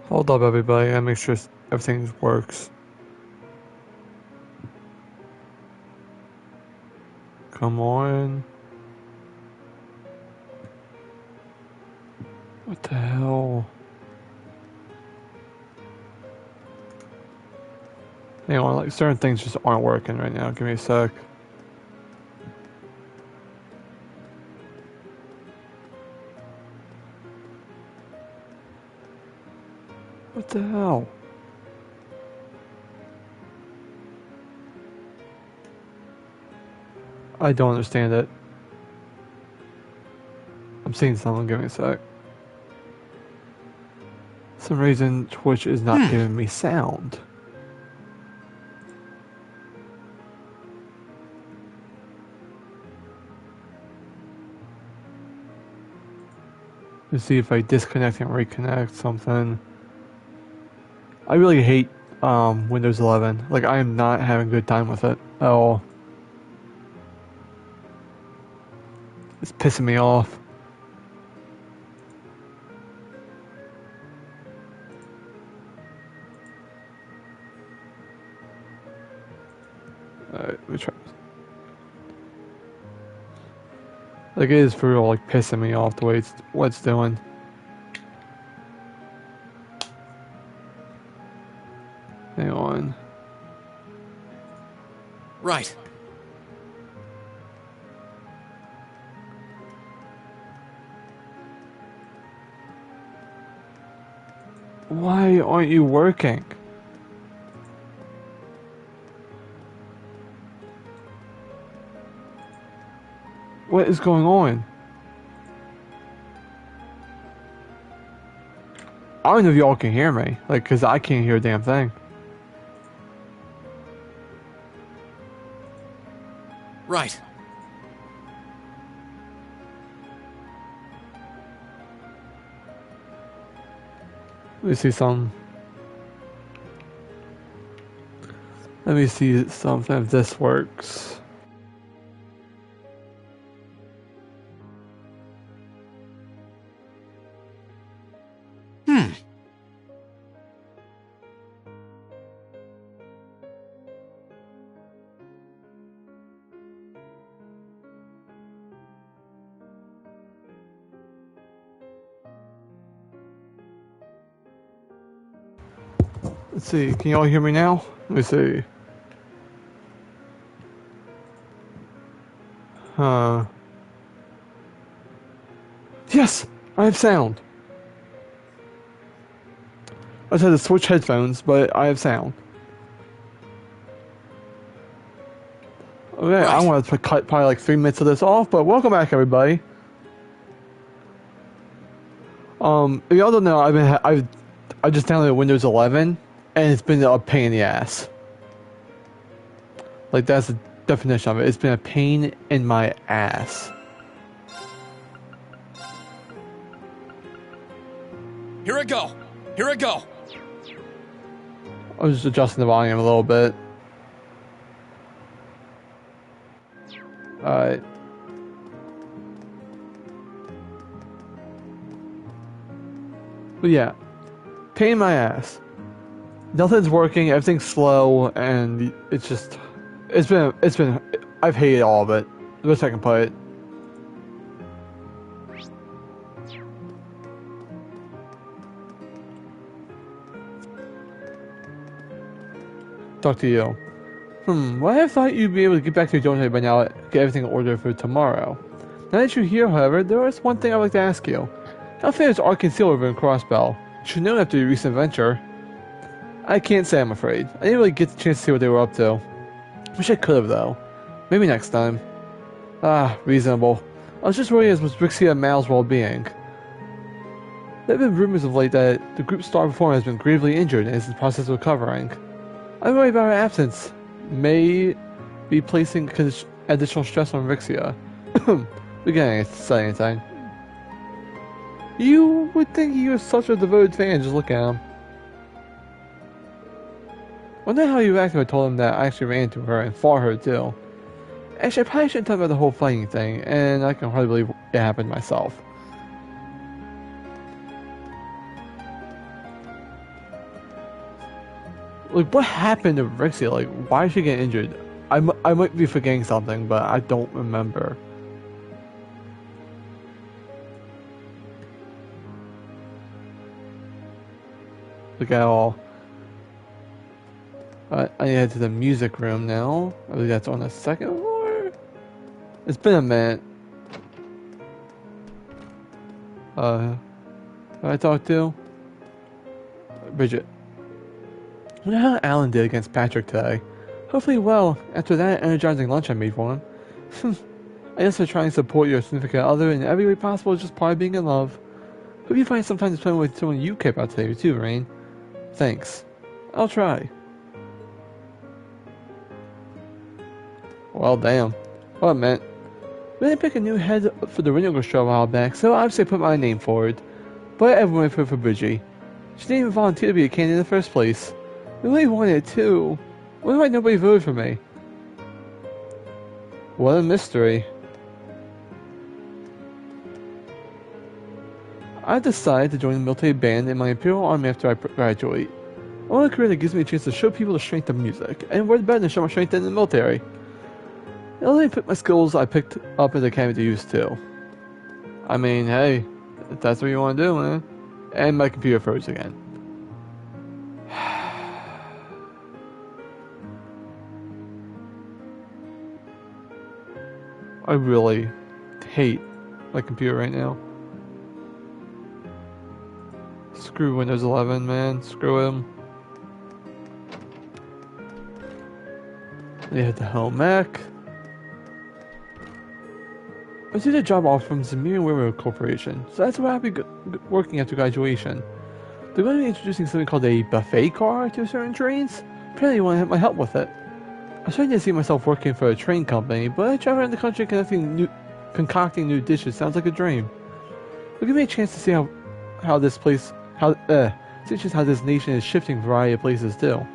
Hold up, everybody. I make sure everything works. Come on. What the hell? Hang on, like certain things just aren't working right now. Give me a sec. What the hell? I don't understand it. I'm seeing something. Give me a sec. For some reason, Twitch is not giving me sound. Let's see if I disconnect and reconnect something. I really hate Windows 11. Like, I am not having a good time with it at all. It's pissing me off. Alright, let me try. Like, it is for real, like, pissing me off the way what it's doing. Hang on. Right. Why aren't you working? What is going on? I don't know if y'all can hear me. Like, cause I can't hear a damn thing. Right. Let me see some. Let me see something if this works. Let's see, can y'all hear me now? Let me see. Yes! I have sound! I just had to switch headphones, but I have sound. Okay, right. I want to cut probably like 3 minutes of this off, but welcome back, everybody. If y'all don't know, I just downloaded Windows 11, and it's been a pain in the ass. Like, that's the definition of it. It's been a pain in my ass. Here I go. Here I go. I was just adjusting the volume a little bit. Alright. But yeah, pain in my ass. Nothing's working, everything's slow, and it's just, I've hated all of it. The best I can put it. Talk to you. Well, I thought you'd be able to get back to your dormitory by now, get everything in order for tomorrow. Now that you're here, however, there is one thing I'd like to ask you. How far is Ark Conceal over in Crossbell? You should know after your recent adventure. I can't say, I'm afraid. I didn't really get the chance to see what they were up to. Wish I could have, though. Maybe next time. Ah, reasonable. I was just worried as was Rixia and Mal's well-being. There have been rumors of late that the group's star performer has been gravely injured and is in the process of recovering. I'm worried about her absence. May be placing additional stress on Rixia. We can't say anything. You would think he was such a devoted fan, just look at him. Wonder how you acted when I told him that I actually ran into her and fought her too. Actually, I probably shouldn't talk about the whole fighting thing, and I can hardly believe it happened myself. Like, what happened to Rixie? Like, why did she get injured? I might be forgetting something, but I don't remember. Look at all. I need to head to the music room now. I believe that's on the second floor. It's been a minute. Who I talked to? Bridget. I wonder how Alan did against Patrick today. Hopefully well, after that energizing lunch I made for him. I guess for trying to support your significant other in every way possible is just part of being in love. Hope you find some time to spend with someone you care about today too, Rain. Thanks. I'll try. Well, damn. What a minute. We didn't pick a new head for the Ringo show a while back, so obviously I put my name forward. But everyone voted for Bridgie. She didn't even volunteer to be a candidate in the first place. I really wanted it too. Why nobody voted for me? What a mystery. I decided to join the military band in my Imperial Army after I graduate. I want a career that gives me a chance to show people the strength of music, and what's better than show my strength in the military? I'll let me put my skills I picked up at the academy to use too. I mean, hey, if that's what you want to do, man. And my computer froze again. I really hate my computer right now. Screw Windows 11, man. Screw him. They had the home Mac. I received a job offer from Zamir Railroad Corporation, so that's where I'll be working after graduation. They're going to be introducing something called a buffet car to certain trains. Apparently you want to have my help with it. I started to see myself working for a train company, but traveling around the country concocting new dishes sounds like a dream. It'll give me a chance to see how this nation is shifting a variety of places too.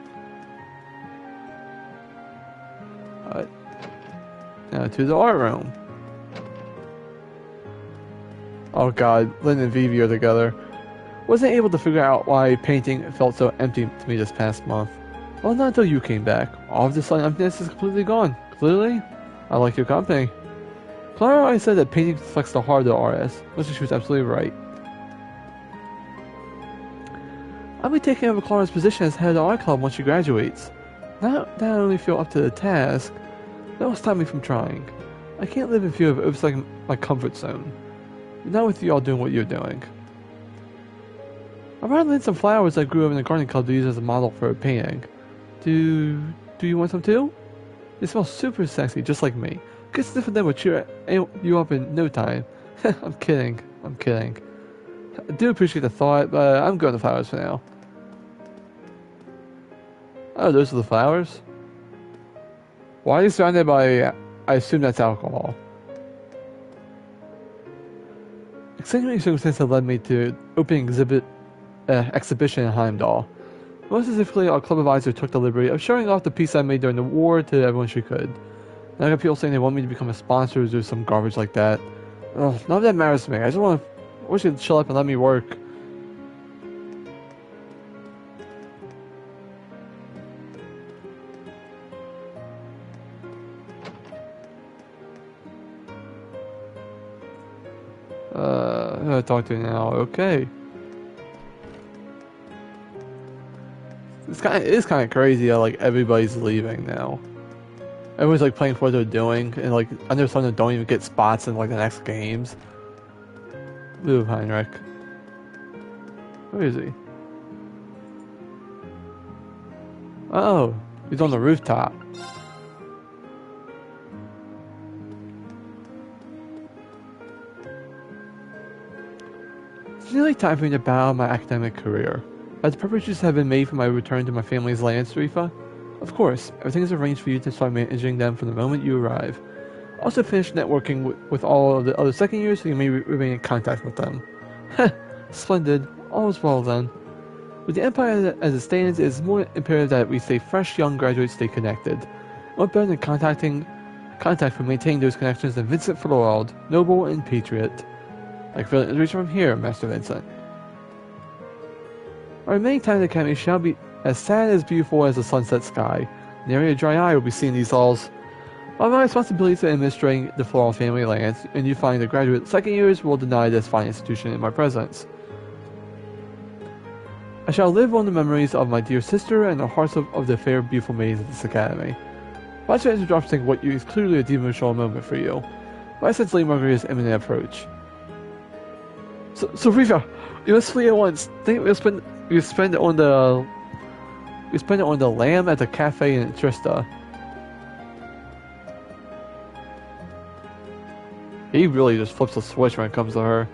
Now to the art room. Oh god, Lynn and Vivi are together. Wasn't able to figure out why painting felt so empty to me this past month. Well, not until you came back. All of the sudden, emptiness is completely gone. Clearly, I like your company. Clara always said that painting reflects the heart of the artist, which she was absolutely right. I'll be taking over Clara's position as head of the art club once she graduates. Now that I only feel up to the task, that will stop me from trying. I can't live in fear of overstepping my comfort zone. Not with you all doing what you're doing. I brought in some flowers I grew up in the garden club to use as a model for a painting. Do you want some too? They smell super sexy, just like me. Good sniff of them will cheer you up in no time. I'm kidding. I do appreciate the thought, but I'm going to flowers for now. Oh, those are the flowers? Why are you surrounded by... I assume that's alcohol. Extenuating circumstances have led me to opening exhibition in Heimdall. Most specifically, our club advisor took the liberty of showing off the piece I made during the war to everyone she could. And I got people saying they want me to become a sponsor or do some garbage like that. Ugh, none of that matters to me. I just want to wish you'd chill up and let me work. Who do I talk to now? Okay. It is kind of crazy how like everybody's leaving now. Everyone's like playing for what they're doing, and like I know some of them don't even get spots in like the next games. Move, Heinrich. Where is he? Oh, he's on the rooftop. It's nearly time for me to bow out my academic career. As the preparations have been made for my return to my family's land, Sarifa, of course, everything is arranged for you to start managing them from the moment you arrive. Also finish networking with all of the other second years so you may remain in contact with them. Heh, splendid. All is well then. With the Empire as it stands, it is more imperative that we stay fresh young graduates stay connected. What better than contact for maintaining those connections than Vincent Frold, noble and patriot. Like feeling inspiration from here, Master Vincent. Our remaining time at the Academy shall be As sad as beautiful as the sunset sky, nary a dry eye will be seeing these halls. While my responsibility to administering the Floral family lands, and you find the graduate second years will deny this fine institution in my presence. I shall live on the memories of my dear sister and the hearts of the fair, beautiful maids of this academy. Watch the interrupting what is clearly a deep emotional moment for you. But I sense Lady Margarita's imminent approach. So Riva, you must flee at once. Think we'll spend it on the lamb at the cafe in Trista. He really just flips a switch when it comes to her.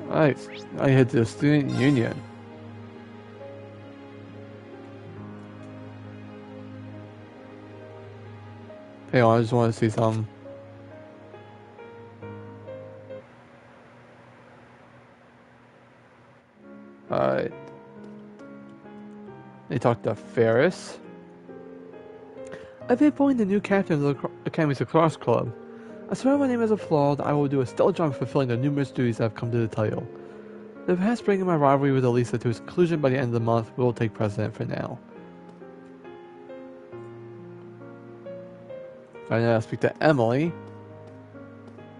Alright, I head to the student union. Hang on, I just want to see something. Alright. They talked to Ferris. I've been appointed the new captain of the Academy's lacrosse club. I swear my name is flawed, I will do a stellar job fulfilling the numerous duties I have come to tell you. The past bringing my rivalry with Elisa to its conclusion by the end of the month will take precedent for now. I now speak to Emily.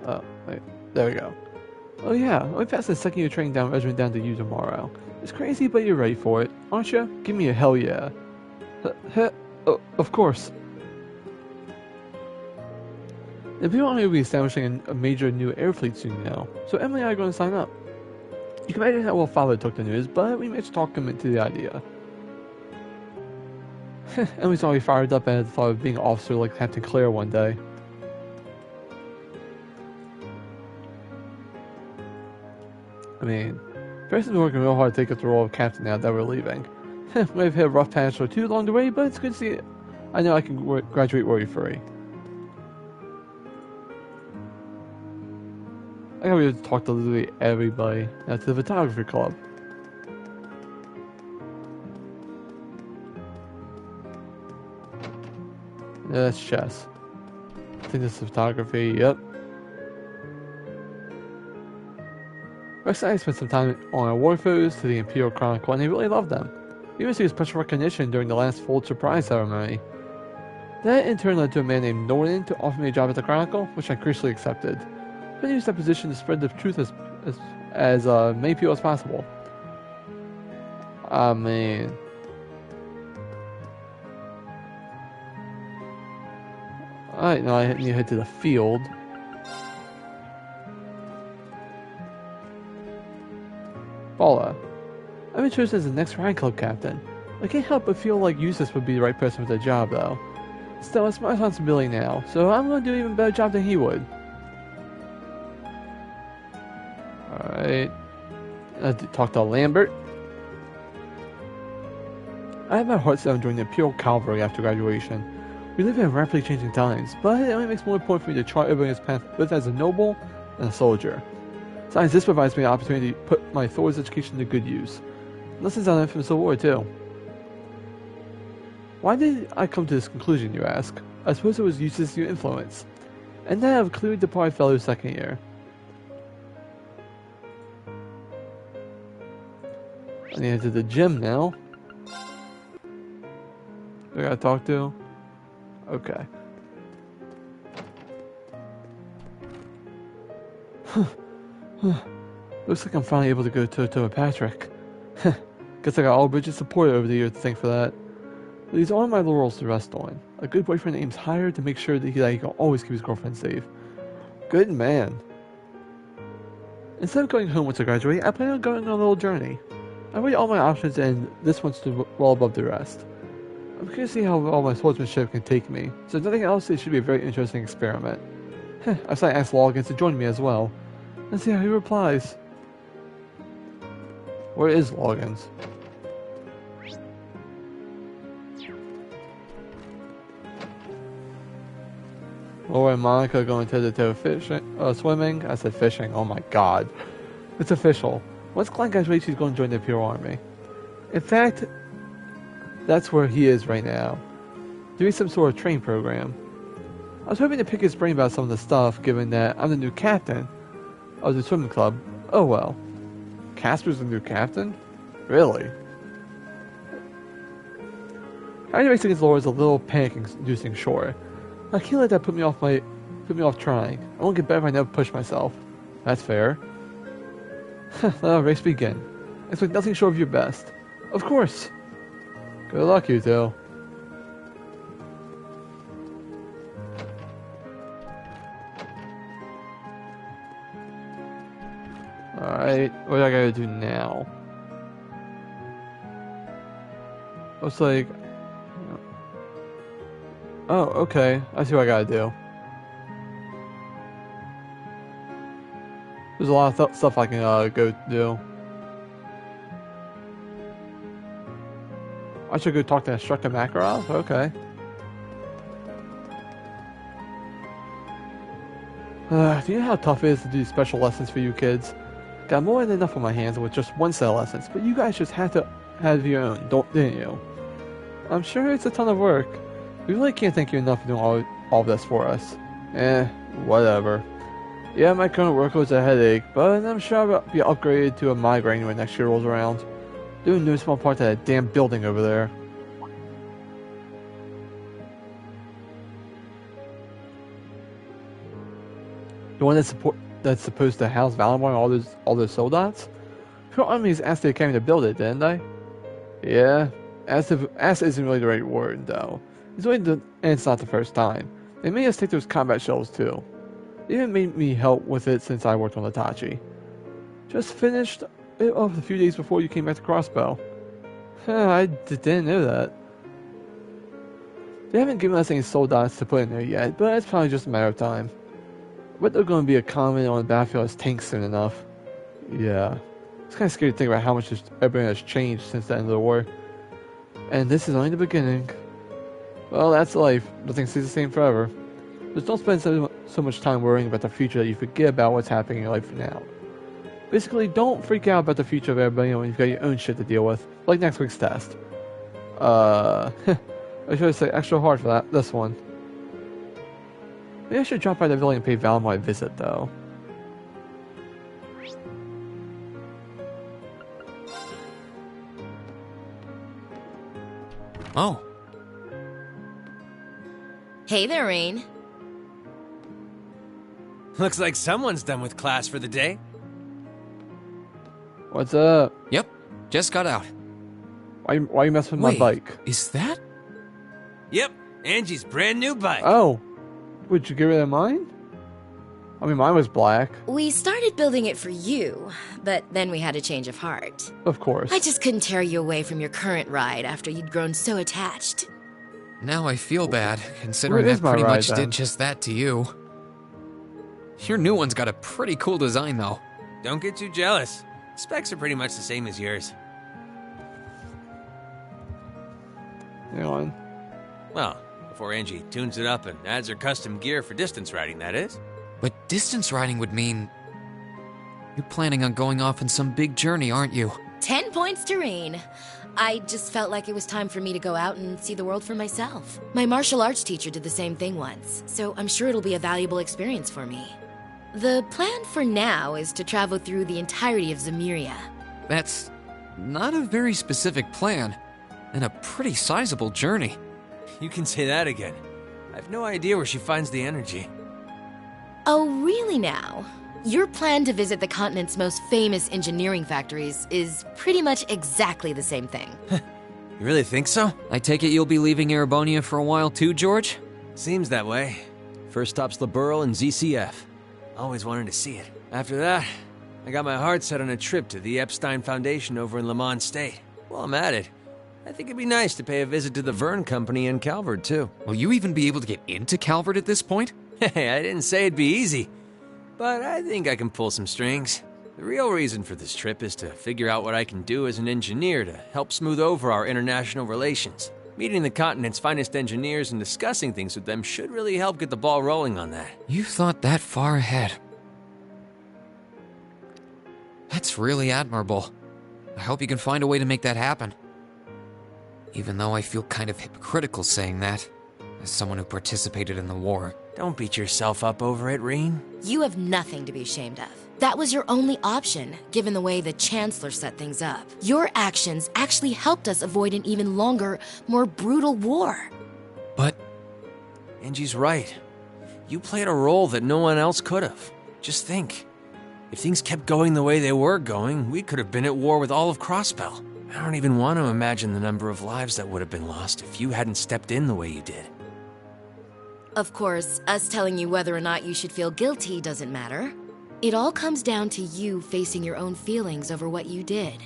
Oh, wait, there we go. Oh yeah, I'll be passing the second year training regiment down to you tomorrow. It's crazy, but you're ready for it, aren't you? Give me a hell yeah. Oh, of course. The Imperial Army will be establishing a major new air fleet soon now, so Emily and I are going to sign up. You can imagine how well Father took the news, but we managed to talk him into the idea. Emily's already fired up at the thought of being an officer like Captain Claire one day. I mean, Ferris has been working real hard to take up the role of captain now that we're leaving. We've hit a rough patch or two along the way, but it's good to see it. I know I can graduate worry-free. I gotta be able to talk to literally everybody. Now to the photography club. Yeah, that's chess. I think this is photography, yep. Rex and I spent some time on award photos to the Imperial Chronicle and they really loved them. We even received special recognition during the last full surprise ceremony. That in turn led to a man named Norton to offer me a job at the Chronicle, which I graciously accepted. I used that position to spread the truth as many people as possible. I mean... Alright, now I need to head to the field. Paula. I've been chosen as the next Ryan Club captain. I can't help but feel like Eustace would be the right person for the job, though. Still, it's my responsibility now, so I'm going to do an even better job than he would. Alright. Talk to Lambert. I have my heart set on joining the Imperial Cavalry after graduation. We live in rapidly changing times, but it only makes more important for me to chart everyone's path both as a noble and a soldier. Besides, this provides me the opportunity to put my Thor's education to good use. Lessons I learned from the Civil War, too. Why did I come to this conclusion, you ask? I suppose it was Eustace's new influence. And that of clearly departed fellow second year. I need to the gym now. Do I gotta talk to? Okay. Looks like I'm finally able to go toe-to-toe with Patrick. Guess I got all Bridget's support over the year to thank for that. But these aren't my laurels to rest on. A good boyfriend aims higher to make sure that he can always keep his girlfriend safe. Good man. Instead of going home once I graduate, I plan on going on a little journey. I weighed all my options and this one stood well above the rest. I'm curious to see how all my swordsmanship can take me, so if nothing else, it should be a very interesting experiment. I've decided to ask Loggins to join me as well. Let's see how he replies. Where is Loggins? Laura and Monica going toe-to-toe fishing, swimming? I said fishing, oh my god. It's official. Once Klein graduates, she's going to join the Imperial Army. In fact, that's where he is right now. Doing some sort of training program. I was hoping to pick his brain about some of the stuff, given that I'm the new captain of the swimming club. Oh well. Casper's the new captain? Really? Having to race against Laura is a little panic-inducing, sure. I can't let that put me off trying. I won't get better if I never push myself. That's fair. Let our race begin. Expect nothing short of your best. Of course. Good luck, you two. Alright, what do I gotta do now? Looks like... Oh, okay. I see what I gotta do. There's a lot of stuff I can go do. I should go talk to Instructor Makarov? Okay. Do you know how tough it is to do special lessons for you kids? Got more than enough on my hands with just one set of lessons, but you guys just had to have your own, didn't you? I'm sure it's a ton of work. We really can't thank you enough for doing all of this for us. Whatever. Yeah, my current workload's a headache, but I'm sure I'll be upgraded to a migraine when next year rolls around. Doing no small part to that damn building over there. The one that's supposed to house Valimar and all those soldats? Her armies asked the Academy to build it, didn't they? Yeah. Asked isn't really the right word, though. And it's not the first time. They made us take those combat shells, too. They even made me help with it since I worked on Itachi. Just finished it off a few days before you came back to Crossbow. I didn't know that. They haven't given us any soldats to put in there yet, but it's probably just a matter of time. But they're going to be a common on the battlefield as tanks soon enough. Yeah. It's kind of scary to think about how much everything has changed since the end of the war. And this is only the beginning. Well, that's life. Nothing stays the same forever. Just don't spend so much time worrying about the future that you forget about what's happening in your life now. Basically, don't freak out about the future of everybody when you've got your own shit to deal with, like next week's test. I should have said extra hard for this one. Maybe I should drop by the village and pay Valimar a visit, though. Oh. Hey there, Rain. Looks like someone's done with class for the day. What's up? Yep. Just got out. Why you messing with my bike? Is that? Yep, Angie's brand new bike. Oh. Would you get rid of mine? I mean, mine was black. We started building it for you, but then we had a change of heart. Of course. I just couldn't tear you away from your current ride after you'd grown so attached. Now I feel bad, considering I pretty much did just that to you. Your new one's got a pretty cool design, though. Don't get too jealous. Specs are pretty much the same as yours. Hang on. Well, before Angie tunes it up and adds her custom gear for distance riding, that is. But distance riding would mean... You're planning on going off on some big journey, aren't you? 10 points to Rain. I just felt like it was time for me to go out and see the world for myself. My martial arts teacher did the same thing once, so I'm sure it'll be a valuable experience for me. The plan for now is to travel through the entirety of Zemuria. That's not a very specific plan, and a pretty sizable journey. You can say that again. I've no idea where she finds the energy. Oh, really now? Your plan to visit the continent's most famous engineering factories is pretty much exactly the same thing. You really think so? I take it you'll be leaving Erebonia for a while too, George? Seems that way. First stop's Liberl and ZCF. Always wanted to see it. After that, I got my heart set on a trip to the Epstein Foundation over in Lamont State. While I'm at it, I think it'd be nice to pay a visit to the Vern Company in Calvert, too. Will you even be able to get into Calvert at this point? Hey, I didn't say it'd be easy. But I think I can pull some strings. The real reason for this trip is to figure out what I can do as an engineer to help smooth over our international relations. Meeting the continent's finest engineers and discussing things with them should really help get the ball rolling on that. You've thought that far ahead. That's really admirable. I hope you can find a way to make that happen. Even though I feel kind of hypocritical saying that, as someone who participated in the war. Don't beat yourself up over it, Reen. You have nothing to be ashamed of. That was your only option, given the way the Chancellor set things up. Your actions actually helped us avoid an even longer, more brutal war. But Angie's right. You played a role that no one else could have. Just think. If things kept going the way they were going, we could have been at war with all of Crossbell. I don't even want to imagine the number of lives that would have been lost if you hadn't stepped in the way you did. Of course, us telling you whether or not you should feel guilty doesn't matter. It all comes down to you facing your own feelings over what you did.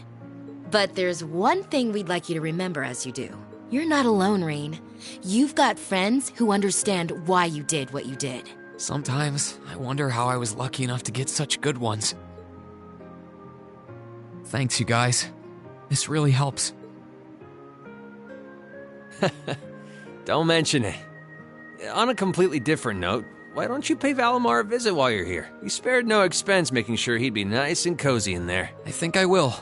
But there's one thing we'd like you to remember as you do. You're not alone, Rain. You've got friends who understand why you did what you did. sometimes I wonder how I was lucky enough to get such good ones. Thanks, you guys. This really helps. Don't mention it. On a completely different note, why don't you pay Valimar a visit while you're here? You spared no expense making sure he'd be nice and cozy in there. I think I will.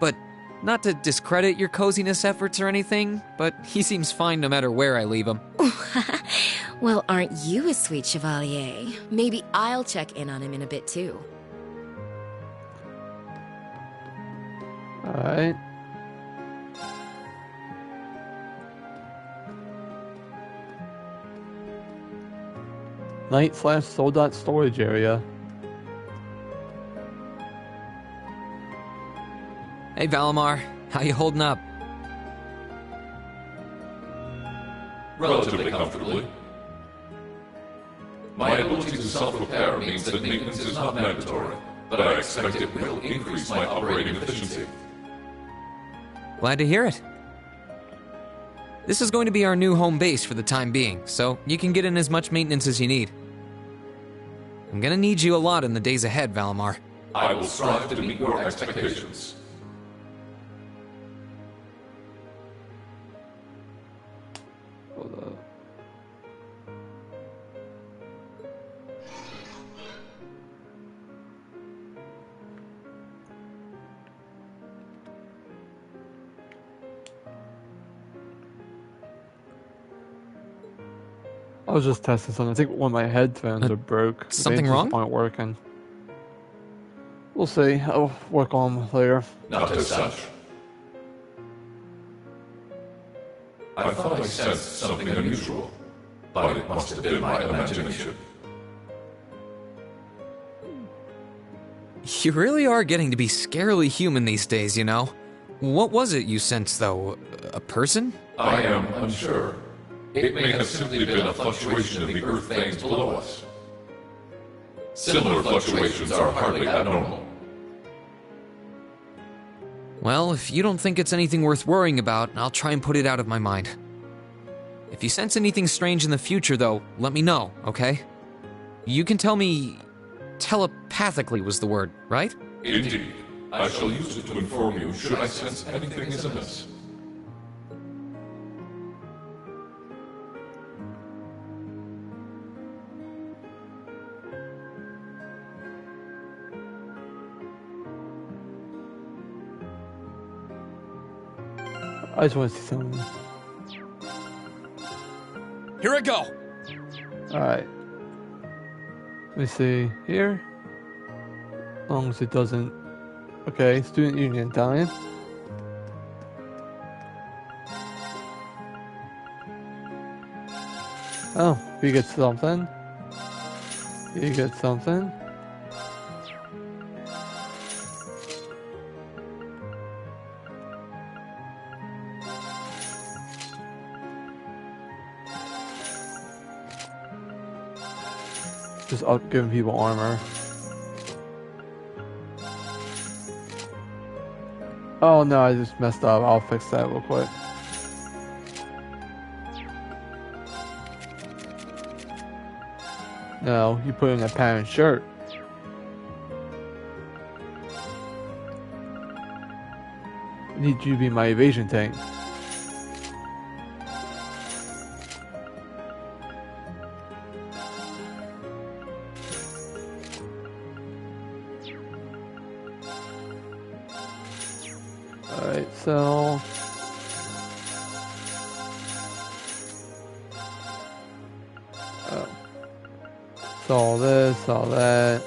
But not to discredit your coziness efforts or anything, but he seems fine no matter where I leave him. Well, aren't you a sweet chevalier? Maybe I'll check in on him in a bit too. Alright. Night/Soldat storage area. Hey, Valimar. How you holding up? Relatively comfortably. My ability to self-repair means that maintenance is not mandatory, but I expect it will increase my operating efficiency. Glad to hear it. This is going to be our new home base for the time being, so you can get in as much maintenance as you need. I'm gonna need you a lot in the days ahead, Valimar. I will strive to meet your expectations. Hold up. I was just testing something. I think one of my headphones are broke. something They just wrong? aren't working. We'll see. I'll work on them later. Not as such. I thought I sensed something unusual, but it must have been my imagination. You really are getting to be scarily human these days, you know? What was it you sensed, though? A person? I am unsure. It may have simply been a fluctuation in the earth veins below us. Similar fluctuations are hardly abnormal. Well, if you don't think it's anything worth worrying about, I'll try and put it out of my mind. If you sense anything strange in the future, though, let me know, okay? You can tell me... telepathically was the word, right? Indeed. I shall use it to inform you should I sense anything is amiss. I just want to see something. Here I go! Alright. Let me see. Here? As long as it doesn't... Okay, student union dying. Oh, we get something. You get something. Just up giving people armor. Oh no, I just messed up. I'll fix that real quick. No, you put in a patterned shirt. I need you to be my evasion tank. Alright, so... Oh. So all this, all that.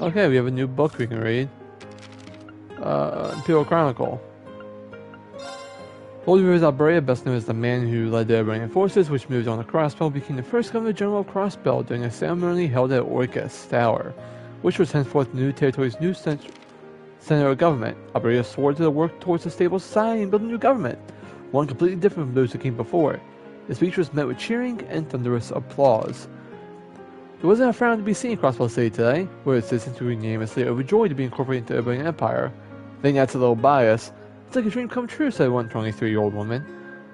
Okay, we have a new book we can read. Imperial Chronicle. Lord Rivers Alberia, best known as the man who led the Alberanian forces, which moved on to Crossbell, became the first Governor General of Crossbell during a ceremony held at Orcus Tower, which was henceforth the new territory's new center of government. Alberia swore to work towards a stable society and build a new government, one completely different from those who came before. The speech was met with cheering and thunderous applause. There wasn't a frown to be seen across Crossbell City today, where its citizens were unanimously overjoyed to be incorporated into the Alberanian Empire. I think that's a little biased. It's like a dream come true, said one 23-year-old woman.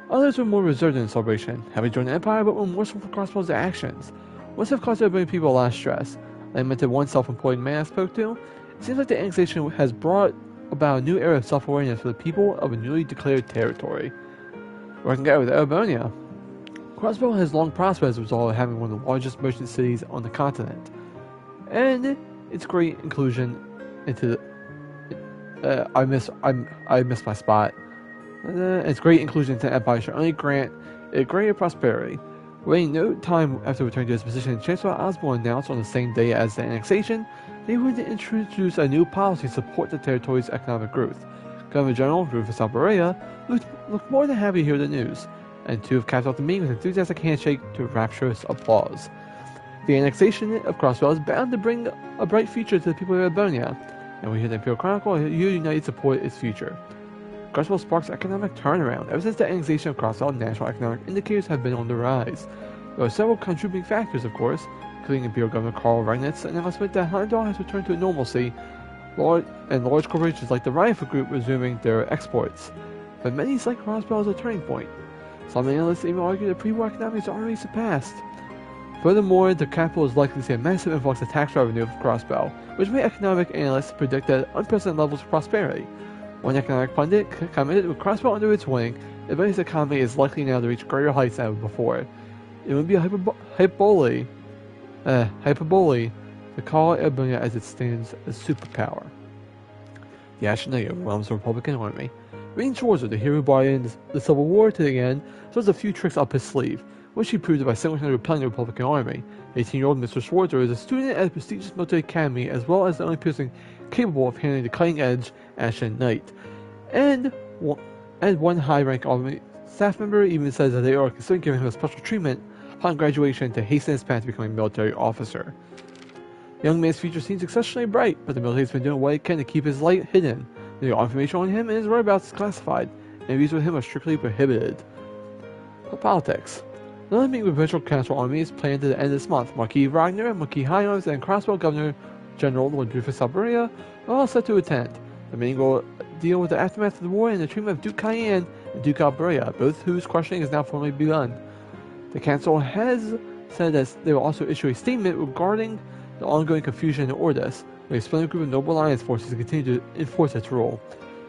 Others were more reserved in the celebration, having joined the Empire but were remorseful for Crossbell's actions. Must have caused the Alberanian people a lot of stress. Lamented one self-employed man I spoke to. It seems like the annexation has brought about a new era of self-awareness for the people of a newly declared territory. Working out with Alberania. Crossbell has long prospered as a result of having one of the largest merchant cities on the continent, and its great inclusion into the I missed my spot. Its great inclusion into the Empire should only grant it greater prosperity. Waiting no time after returning to his position, Chancellor Osborne announced on the same day as the annexation they would introduce a new policy to support the territory's economic growth. Governor General Rufus Alberia looked more than happy to hear the news, and to have capped off the meeting with an enthusiastic handshake to rapturous applause. The annexation of Crossbell is bound to bring a bright future to the people of Albernia, and we hear the Imperial Chronicle united support its future. Crossbell sparks economic turnaround. Ever since the annexation of Crossbell, national economic indicators have been on the rise. There are several contributing factors, of course, including Imperial Governor Karl Regnit's announcement that Heimdall has returned to normalcy, and large corporations like the Reinfeldt Group resuming their exports. But many cite Crossbell as a turning point. Some analysts even argue that pre-war economics are already surpassed. Furthermore, the capital is likely to see a massive influx of tax revenue from Crossbell, which made economic analysts predict that unprecedented levels of prosperity. One economic pundit commented, with Crossbell under its wing, Albania's economy is likely now to reach greater heights than ever before. It would be a hyperbole to call Albania as it stands a superpower. The action that overwhelms the Republican army. Reading Schwarzer, the hero who brought in the Civil War to the end, shows a few tricks up his sleeve, which he proved by single-handedly repelling the Republican army. 18-year-old Mr. Schwarzer is a student at a prestigious military academy, as well as the only person capable of handling the cutting-edge Ashen Knight. And one high-rank army staff member even says that they are considering giving him a special treatment upon graduation to hasten his path to becoming a military officer. The young man's future seems exceptionally bright, but the military's been doing what it can to keep his light hidden. The information on him and his whereabouts is classified. Interviews with him are strictly prohibited. Politics. Another meeting with Provincial Council Army is planned at the end of this month. Marquis Wagner, Marquis Hyams, and Crossbell Governor General Lord Rufus Alberia are all set to attend. The meeting will deal with the aftermath of the war and the treatment of Duke Cayenne and Duke Alberia, both whose questioning has now formally begun. The council has said that they will also issue a statement regarding the ongoing confusion in Ordis, where a splendid group of Noble Alliance forces continue to enforce its rule.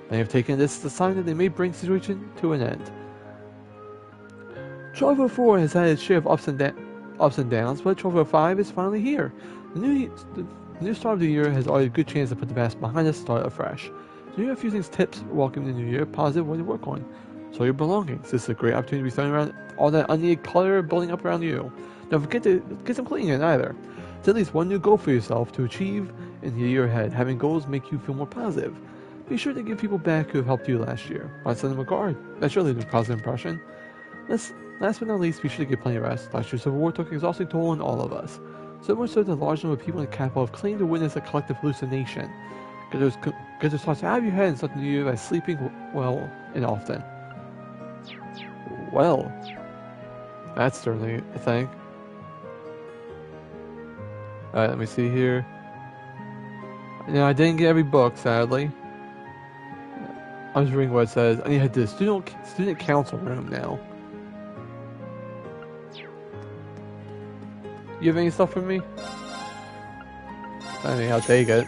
They have taken this as a sign that they may bring the situation to an end. 1204 has had its share of ups and downs, but 1205 is finally here. The new start of the year has already a good chance to put the past behind us and start afresh. So here are a few things, tips, welcome the new year, positive way to work on. So your belongings. This is a great opportunity to be throwing around all that unneeded clutter building up around you. Don't forget to get some cleaning in either. Set at least one new goal for yourself to achieve in the year ahead. Having goals make you feel more positive. Be sure to give people back who have helped you last year. Why send them a card? That sure leaves a positive impression. Last but not least, be sure to get plenty of rest. Last year's Civil War took an exhausting toll on all of us. So much so that a large number of people in the capital have claimed to witness a collective hallucination. Get those thoughts out of your head and start the new year by sleeping well and often. Well, that's certainly a thing. Alright, let me see here. Now, I didn't get every book, sadly. I'm just reading what it says. I need to head to the student council room now. You have any stuff for me? I mean, I'll take it.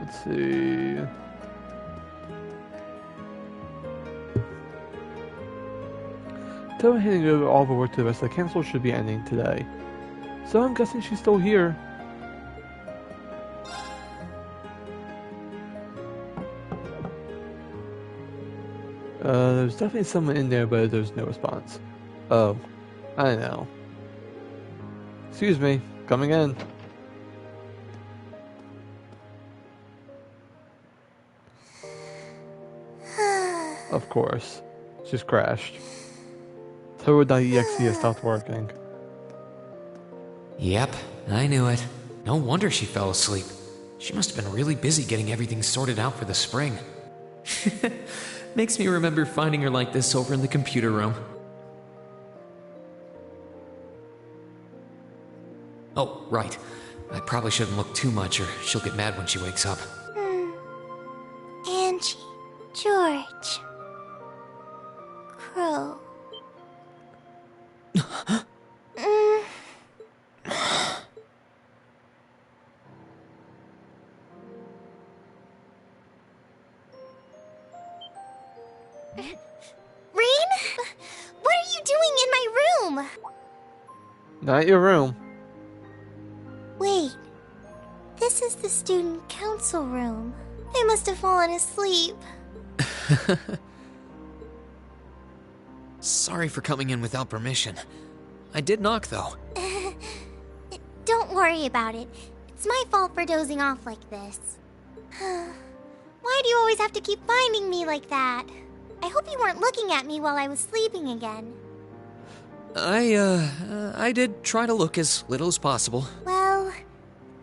Let's see. Tell me handing over all the work to the rest of the council should be ending today. So I'm guessing she's still here. There's definitely someone in there, but there's no response. Oh, I know. Excuse me, coming in. Of course. Just crashed. Toad.exe has stopped working. Yep, I knew it. No wonder she fell asleep. She must have been really busy getting everything sorted out for the spring. Makes me remember finding her like this over in the computer room. Oh, right. I probably shouldn't look too much or she'll get mad when she wakes up. Angie, George, Crow. Rean? What are you doing in my room? Not your room. Wait, this is the student council room. I must have fallen asleep. Sorry for coming in without permission. I did knock, though. Don't worry about it. It's my fault for dozing off like this. Why do you always have to keep finding me like that? I hope you weren't looking at me while I was sleeping again. I did try to look as little as possible. Well,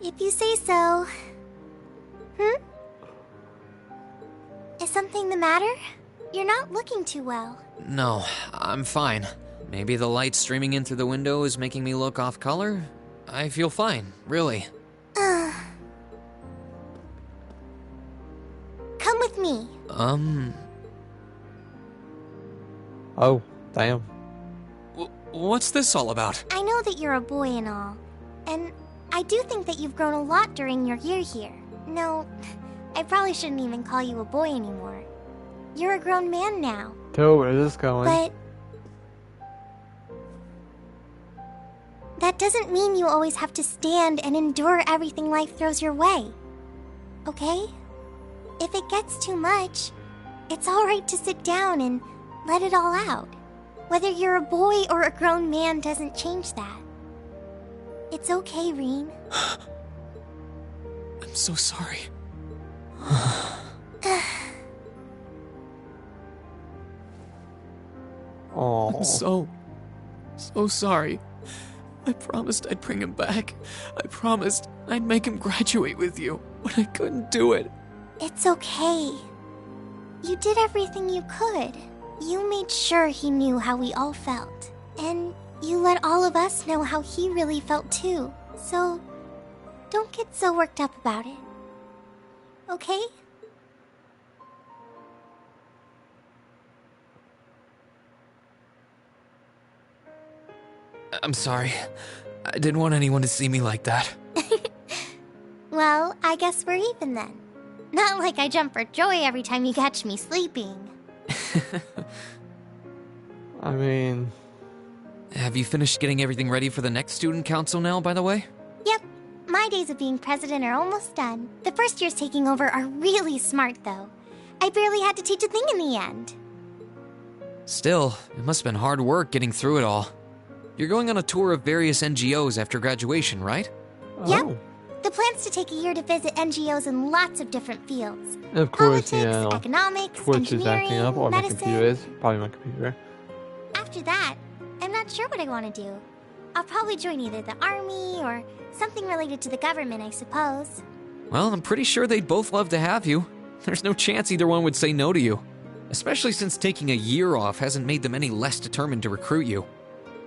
if you say so. Is something the matter? You're not looking too well. No, I'm fine. Maybe the light streaming in through the window is making me look off color? I feel fine, really. Come with me. Oh, damn. What's this all about? I know that you're a boy and all, and I do think that you've grown a lot during your year here. No, I probably shouldn't even call you a boy anymore. You're a grown man now. Toad, where is this going? But that doesn't mean you always have to stand and endure everything life throws your way. Okay? If it gets too much, it's alright to sit down and let it all out. Whether you're a boy or a grown man doesn't change that. It's okay, Rean. I'm so sorry. Oh. I'm so sorry. I promised I'd bring him back. I promised I'd make him graduate with you, but I couldn't do it. It's okay. You did everything you could. You made sure he knew how we all felt. And you let all of us know how he really felt too. So, don't get so worked up about it. Okay? I'm sorry. I didn't want anyone to see me like that. Well, I guess we're even then. Not like I jump for joy every time you catch me sleeping. I mean... Have you finished getting everything ready for the next student council now, by the way? Yep, my days of being president are almost done. The first years taking over are really smart, though. I barely had to teach a thing in the end. Still, it must have been hard work getting through it all. You're going on a tour of various NGOs after graduation, right? Yep. Oh. The plan's to take a year to visit NGOs in lots of different fields. Of course, Politics, yeah. economics, Twitch is acting up, or my medicine. computer is. Probably my computer. After that, I'm not sure what I want to do. I'll probably join either the army or something related to the government, I suppose. Well, I'm pretty sure they'd both love to have you. There's no chance either one would say no to you. Especially since taking a year off hasn't made them any less determined to recruit you.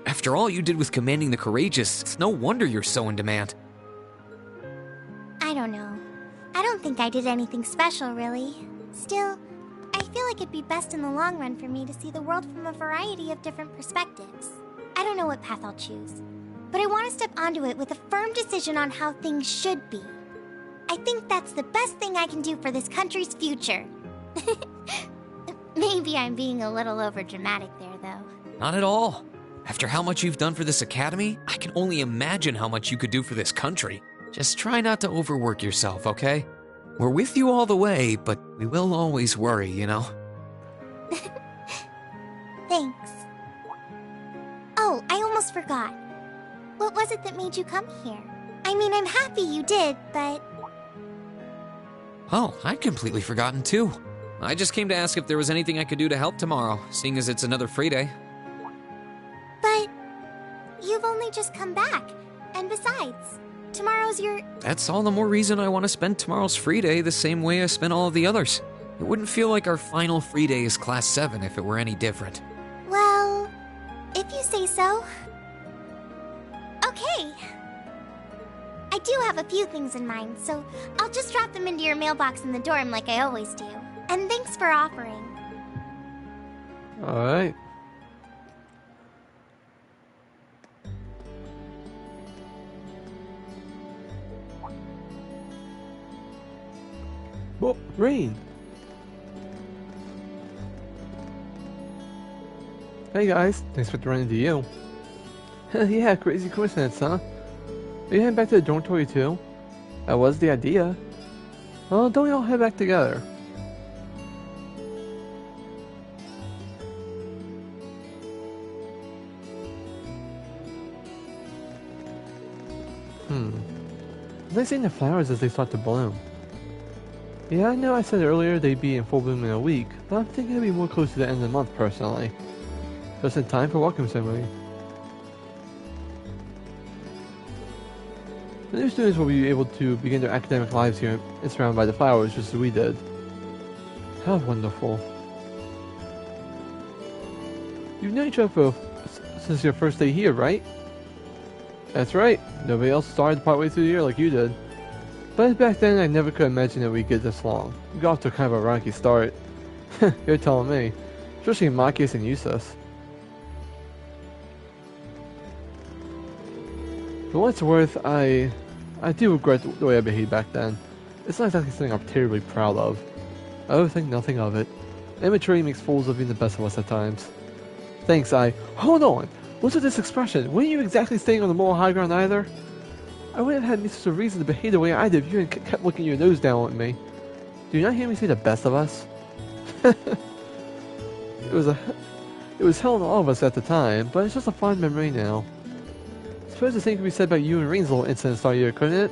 After all you did with commanding the Courageous, it's no wonder you're so in demand. I don't know. I don't think I did anything special, really. Still, I feel like it'd be best in the long run for me to see the world from a variety of different perspectives. I don't know what path I'll choose, but I want to step onto it with a firm decision on how things should be. I think that's the best thing I can do for this country's future. Maybe I'm being a little overdramatic there, though. Not at all. After how much you've done for this academy, I can only imagine how much you could do for this country. Just try not to overwork yourself, okay? We're with you all the way, but we will always worry, you know? Thanks. Oh, I almost forgot. What was it that made you come here? I mean, I'm happy you did, but... Oh, I'd completely forgotten too. I just came to ask if there was anything I could do to help tomorrow, seeing as it's another free day. But... you've only just come back. And besides, tomorrow's your... That's all the more reason I want to spend tomorrow's free day the same way I spent all of the others. It wouldn't feel like our final free day is Class 7 if it were any different. Well... if you say so. Okay. I do have a few things in mind, so I'll just drop them into your mailbox in the dorm like I always do. And thanks for offering. Alright. Well, Rain. Hey guys, thanks for running into you. Yeah, crazy coincidence, huh? Are you heading back to the dormitory too? That was the idea. Well, don't we all head back together? Nice seeing the flowers as they start to bloom. Yeah, I know I said earlier they'd be in full bloom in a week, but I'm thinking it'd be more close to the end of the month personally. Just in time for welcome ceremony. The new students will be able to begin their academic lives here and surrounded by the flowers just as we did. How wonderful. You've known each other since your first day here, right? That's right. Nobody else started partway through the year like you did. But back then, I never could imagine that we'd get this long. We got off to kind of a rocky start. You're telling me. Especially Machias and Eustace. For what it's worth, I do regret the way I behaved back then. It's not exactly something I'm terribly proud of. I would think nothing of it. Immaturity makes fools of even the best of us at times. Thanks, Hold on! What's with this expression? Weren't you exactly staying on the moral high ground either? I wouldn't have had such a reason to behave the way I did if you hadn't kept looking your nose down at me. Do you not hear me say the best of us? It was hell on all of us at the time, but it's just a fond memory now. Suppose the same could be said about you and Rain's little incident start year, couldn't it?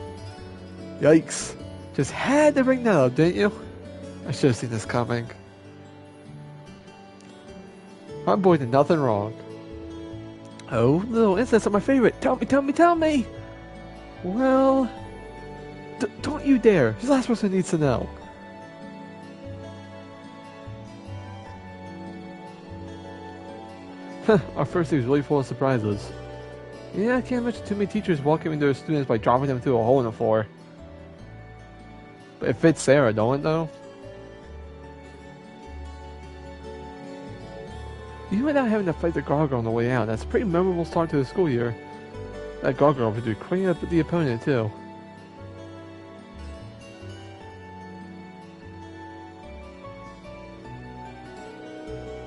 Yikes. Just had to bring that up, didn't you? I should have seen this coming. My boy did nothing wrong. Oh, little incidents are my favorite. Tell me! Well... don't you dare. She's the last person who needs to know. Our first day was really full of surprises. Yeah, I can't imagine too many teachers welcoming their students by dropping them through a hole in the floor. But it fits Sarah, don't it though? Even without having to fight the Gargoyle on the way out, that's a pretty memorable start to the school year. That Gargoyle would do clean up the opponent too.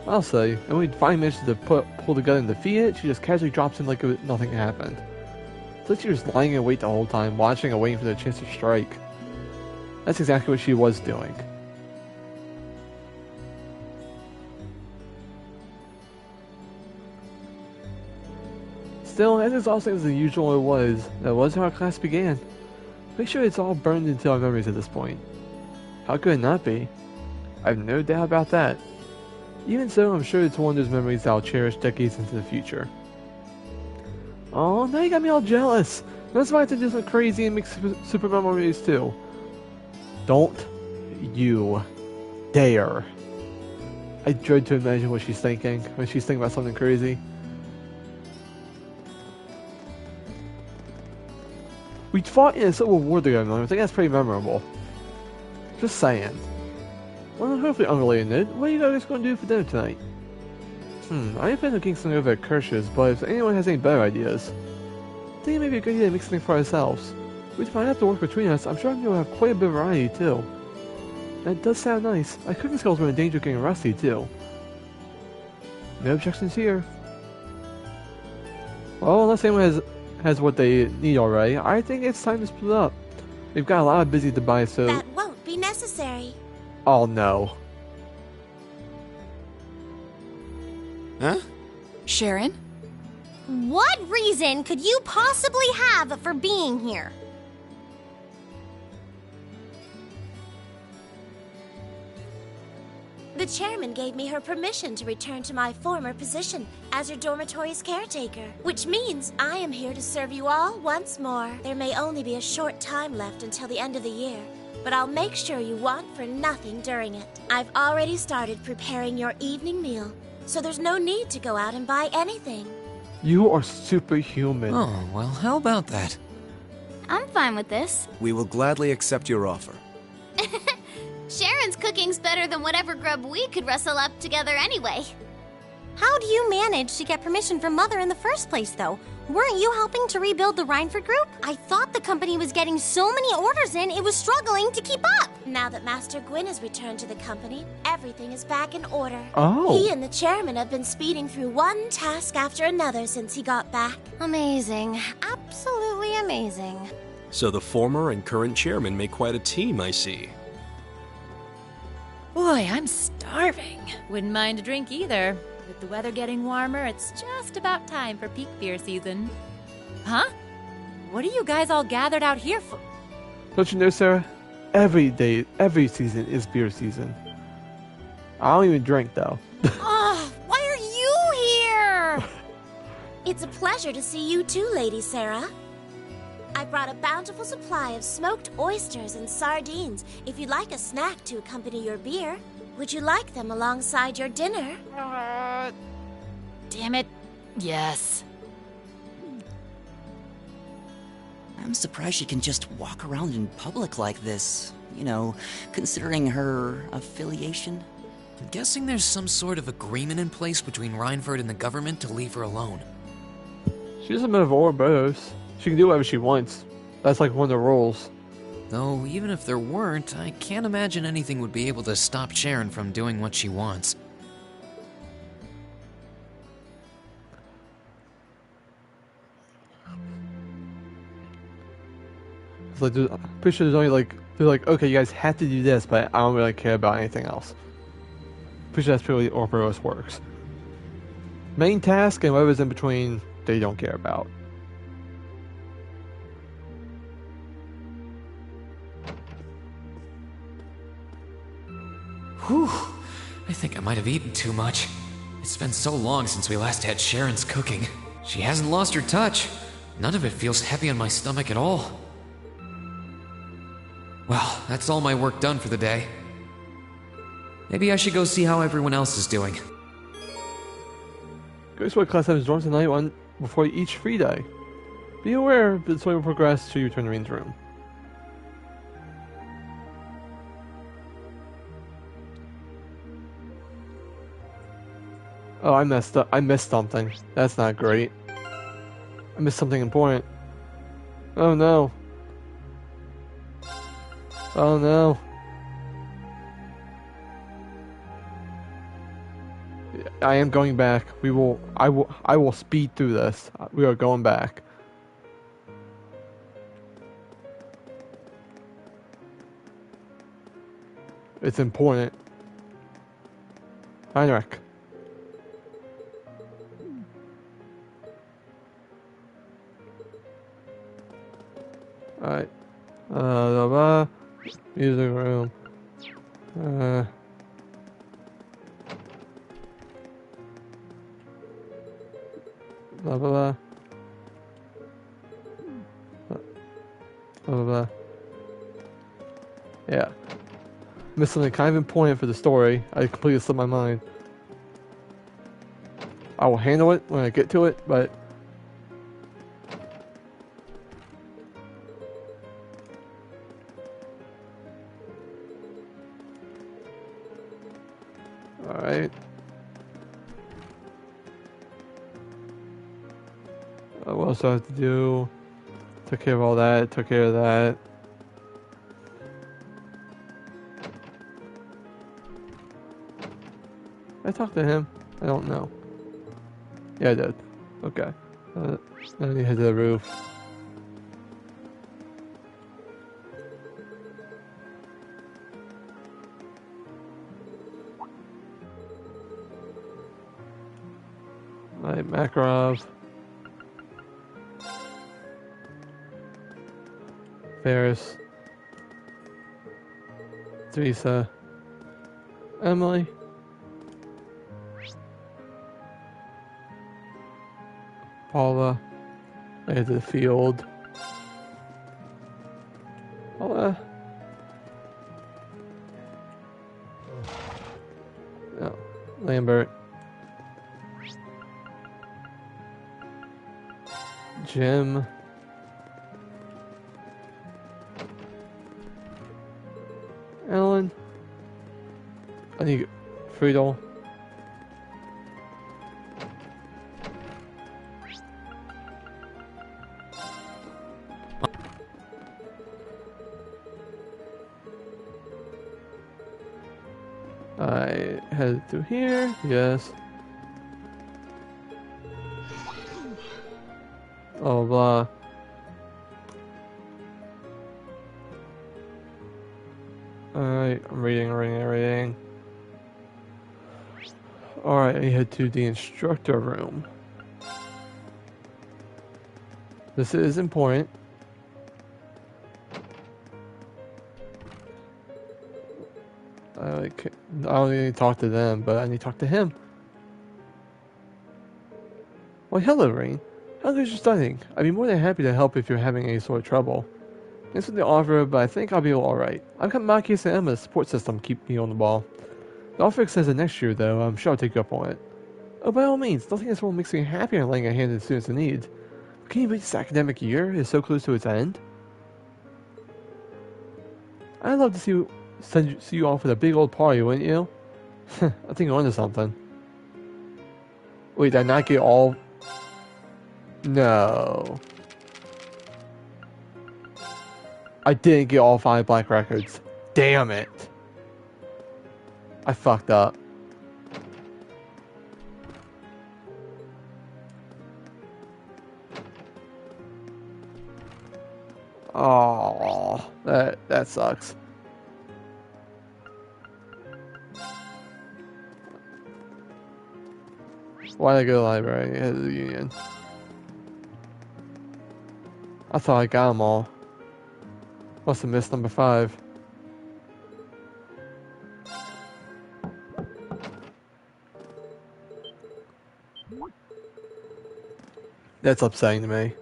I'll say, and when we finally managed to pull the gun and defeat it, she just casually drops him like nothing happened. It's like she was lying in wait the whole time, watching and waiting for the chance to strike. That's exactly what she was doing. Still, as exhausting as the usual it was, that was how our class began. Make sure it's all burned into our memories at this point. How could it not be? I have no doubt about that. Even so, I'm sure it's one of those memories that I'll cherish decades into the future. Oh, now you got me all jealous! That's why I have to do something crazy and make super memories too. Don't you dare. I dread to imagine what she's thinking when she's thinking about something crazy. We fought in a civil war together, I think that's pretty memorable. Just saying. Well, hopefully unrelated, what are you guys going to do for dinner tonight? I am planning on getting something over at Kirsch's, but if anyone has any better ideas, I think it may be a good idea to make something for ourselves. If I have to work between us, I'm sure I'm going to have quite a bit of variety too. That does sound nice. My cooking skills were in danger of getting rusty too. No objections here. Well, unless anyone has what they need already, I think it's time to split up. We've got a lot of busy to buy, so... That won't be necessary. Oh no. Huh? Sharon? What reason could you possibly have for being here? The chairman gave me her permission to return to my former position as your dormitory's caretaker, which means I am here to serve you all once more. There may only be a short time left until the end of the year, but I'll make sure you want for nothing during it. I've already started preparing your evening meal, so there's no need to go out and buy anything. You are superhuman. Oh, well, how about that? I'm fine with this. We will gladly accept your offer. Sharon's cooking's better than whatever grub we could rustle up together anyway. How do you manage to get permission from Mother in the first place, though? Weren't you helping to rebuild the Rhineford group? I thought the company was getting so many orders in, it was struggling to keep up. Now that Master Gwyn has returned to the company, everything is back in order. Oh. He and the chairman have been speeding through one task after another since he got back. Amazing. Absolutely amazing. So the former and current chairman make quite a team, I see. Boy, I'm starving. Wouldn't mind a drink either. With the weather getting warmer, it's just about time for peak beer season. Huh? What are you guys all gathered out here for? Don't you know, Sarah? Every day, every season is beer season. I don't even drink, though. Oh, why are you here? It's a pleasure to see you too, Lady Sarah. I brought a bountiful supply of smoked oysters and sardines if you'd like a snack to accompany your beer. Would you like them alongside your dinner? Damn it. Yes. I'm surprised she can just walk around in public like this. You know, considering her affiliation. I'm guessing there's some sort of agreement in place between Rhineford and the government to leave her alone. She's a bit of Ouroboros. She can do whatever she wants. That's like one of the rules. Though, even if there weren't, I can't imagine anything would be able to stop Sharon from doing what she wants. It's like, I'm pretty sure there's only they're like, okay, you guys have to do this, but I don't really care about anything else. Pretty sure that's pretty Ouroboros works. Main task and whatever's in between, they don't care about. Whew. I think I might have eaten too much. It's been so long since we last had Sharon's cooking. She hasn't lost her touch. None of it feels heavy on my stomach at all. Well, that's all my work done for the day. Maybe I should go see how everyone else is doing. Go to what class times dorms tonight before each free day. Be aware that the story will progress to your return to Rain's room. Oh, I messed up. I missed something. That's not great. I missed something important. Oh no. Oh no. I am going back. I will speed through this. We are going back. It's important. Heinrich. Alright. Music room. Blah, blah, blah. Blah, blah, blah. Yeah. Missed something kind of important for the story. I completely slipped my mind. I will handle it when I get to it, but... Alright. What else do I have to do? Took care of all that, took care of that. I talked to him? I don't know. Yeah, I did. Okay. Then I need to head to the roof. Alright, Makarov. Ferris, Teresa, Emily, Paula, later to the field, Paula, no, Lambert, Jim, Ellen, I need Friedel, I head through here, yes. Oh, blah. Alright, I'm reading. Alright, I head to the instructor room. This is important. I don't need to talk to them, but I need to talk to him. Well, hello, Rain. How's your studying? I'd be more than happy to help if you're having any sort of trouble. Thanks for the offer, but I think I'll be alright. I've got Marcus and Emma's support system to keep me on the ball. The offer extends to next year, though. I'm sure I'll take you up on it. Oh, by all means, nothing in this world makes me happier than laying a hand on students in need. Can you believe this academic year is so close to its end? I'd love to see you off with a big old party, wouldn't you? I think you're onto something. Wait, did I not get all... No. I didn't get all 5 black records. Damn it. I fucked up. Oh, that sucks. Why did I go to the library? Head to the union. I thought I got them all. Must have missed number 5. That's upsetting to me.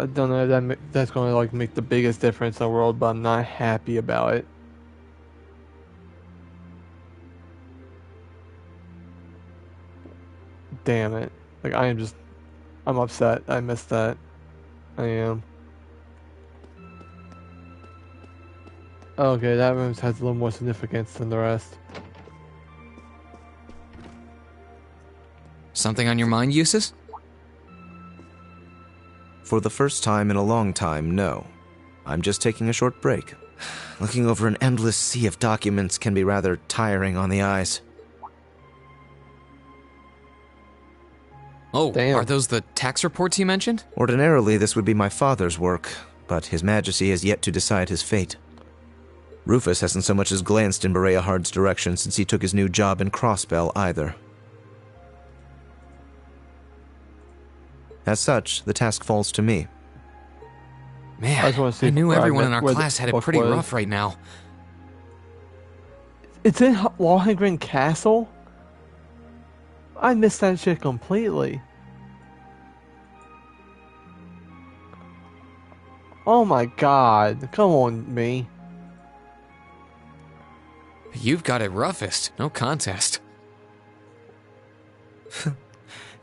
I don't know if that's going to like make the biggest difference in the world, but I'm not happy about it. Damn it. Like, I'm upset. I missed that. I am. Okay, that room has a little more significance than the rest. Something on your mind, Eustace? For the first time in a long time, no. I'm just taking a short break. Looking over an endless sea of documents can be rather tiring on the eyes. Oh, damn. Are those the tax reports you mentioned? Ordinarily, this would be my father's work, but His Majesty has yet to decide his fate. Rufus hasn't so much as glanced in Berea Hard's direction since he took his new job in Crossbell either. As such, the task falls to me. Man, I knew everyone in our class had it pretty rough right now. It's in Lohengrin Castle? I missed that shit completely. Oh my god, come on, me. You've got it roughest, no contest.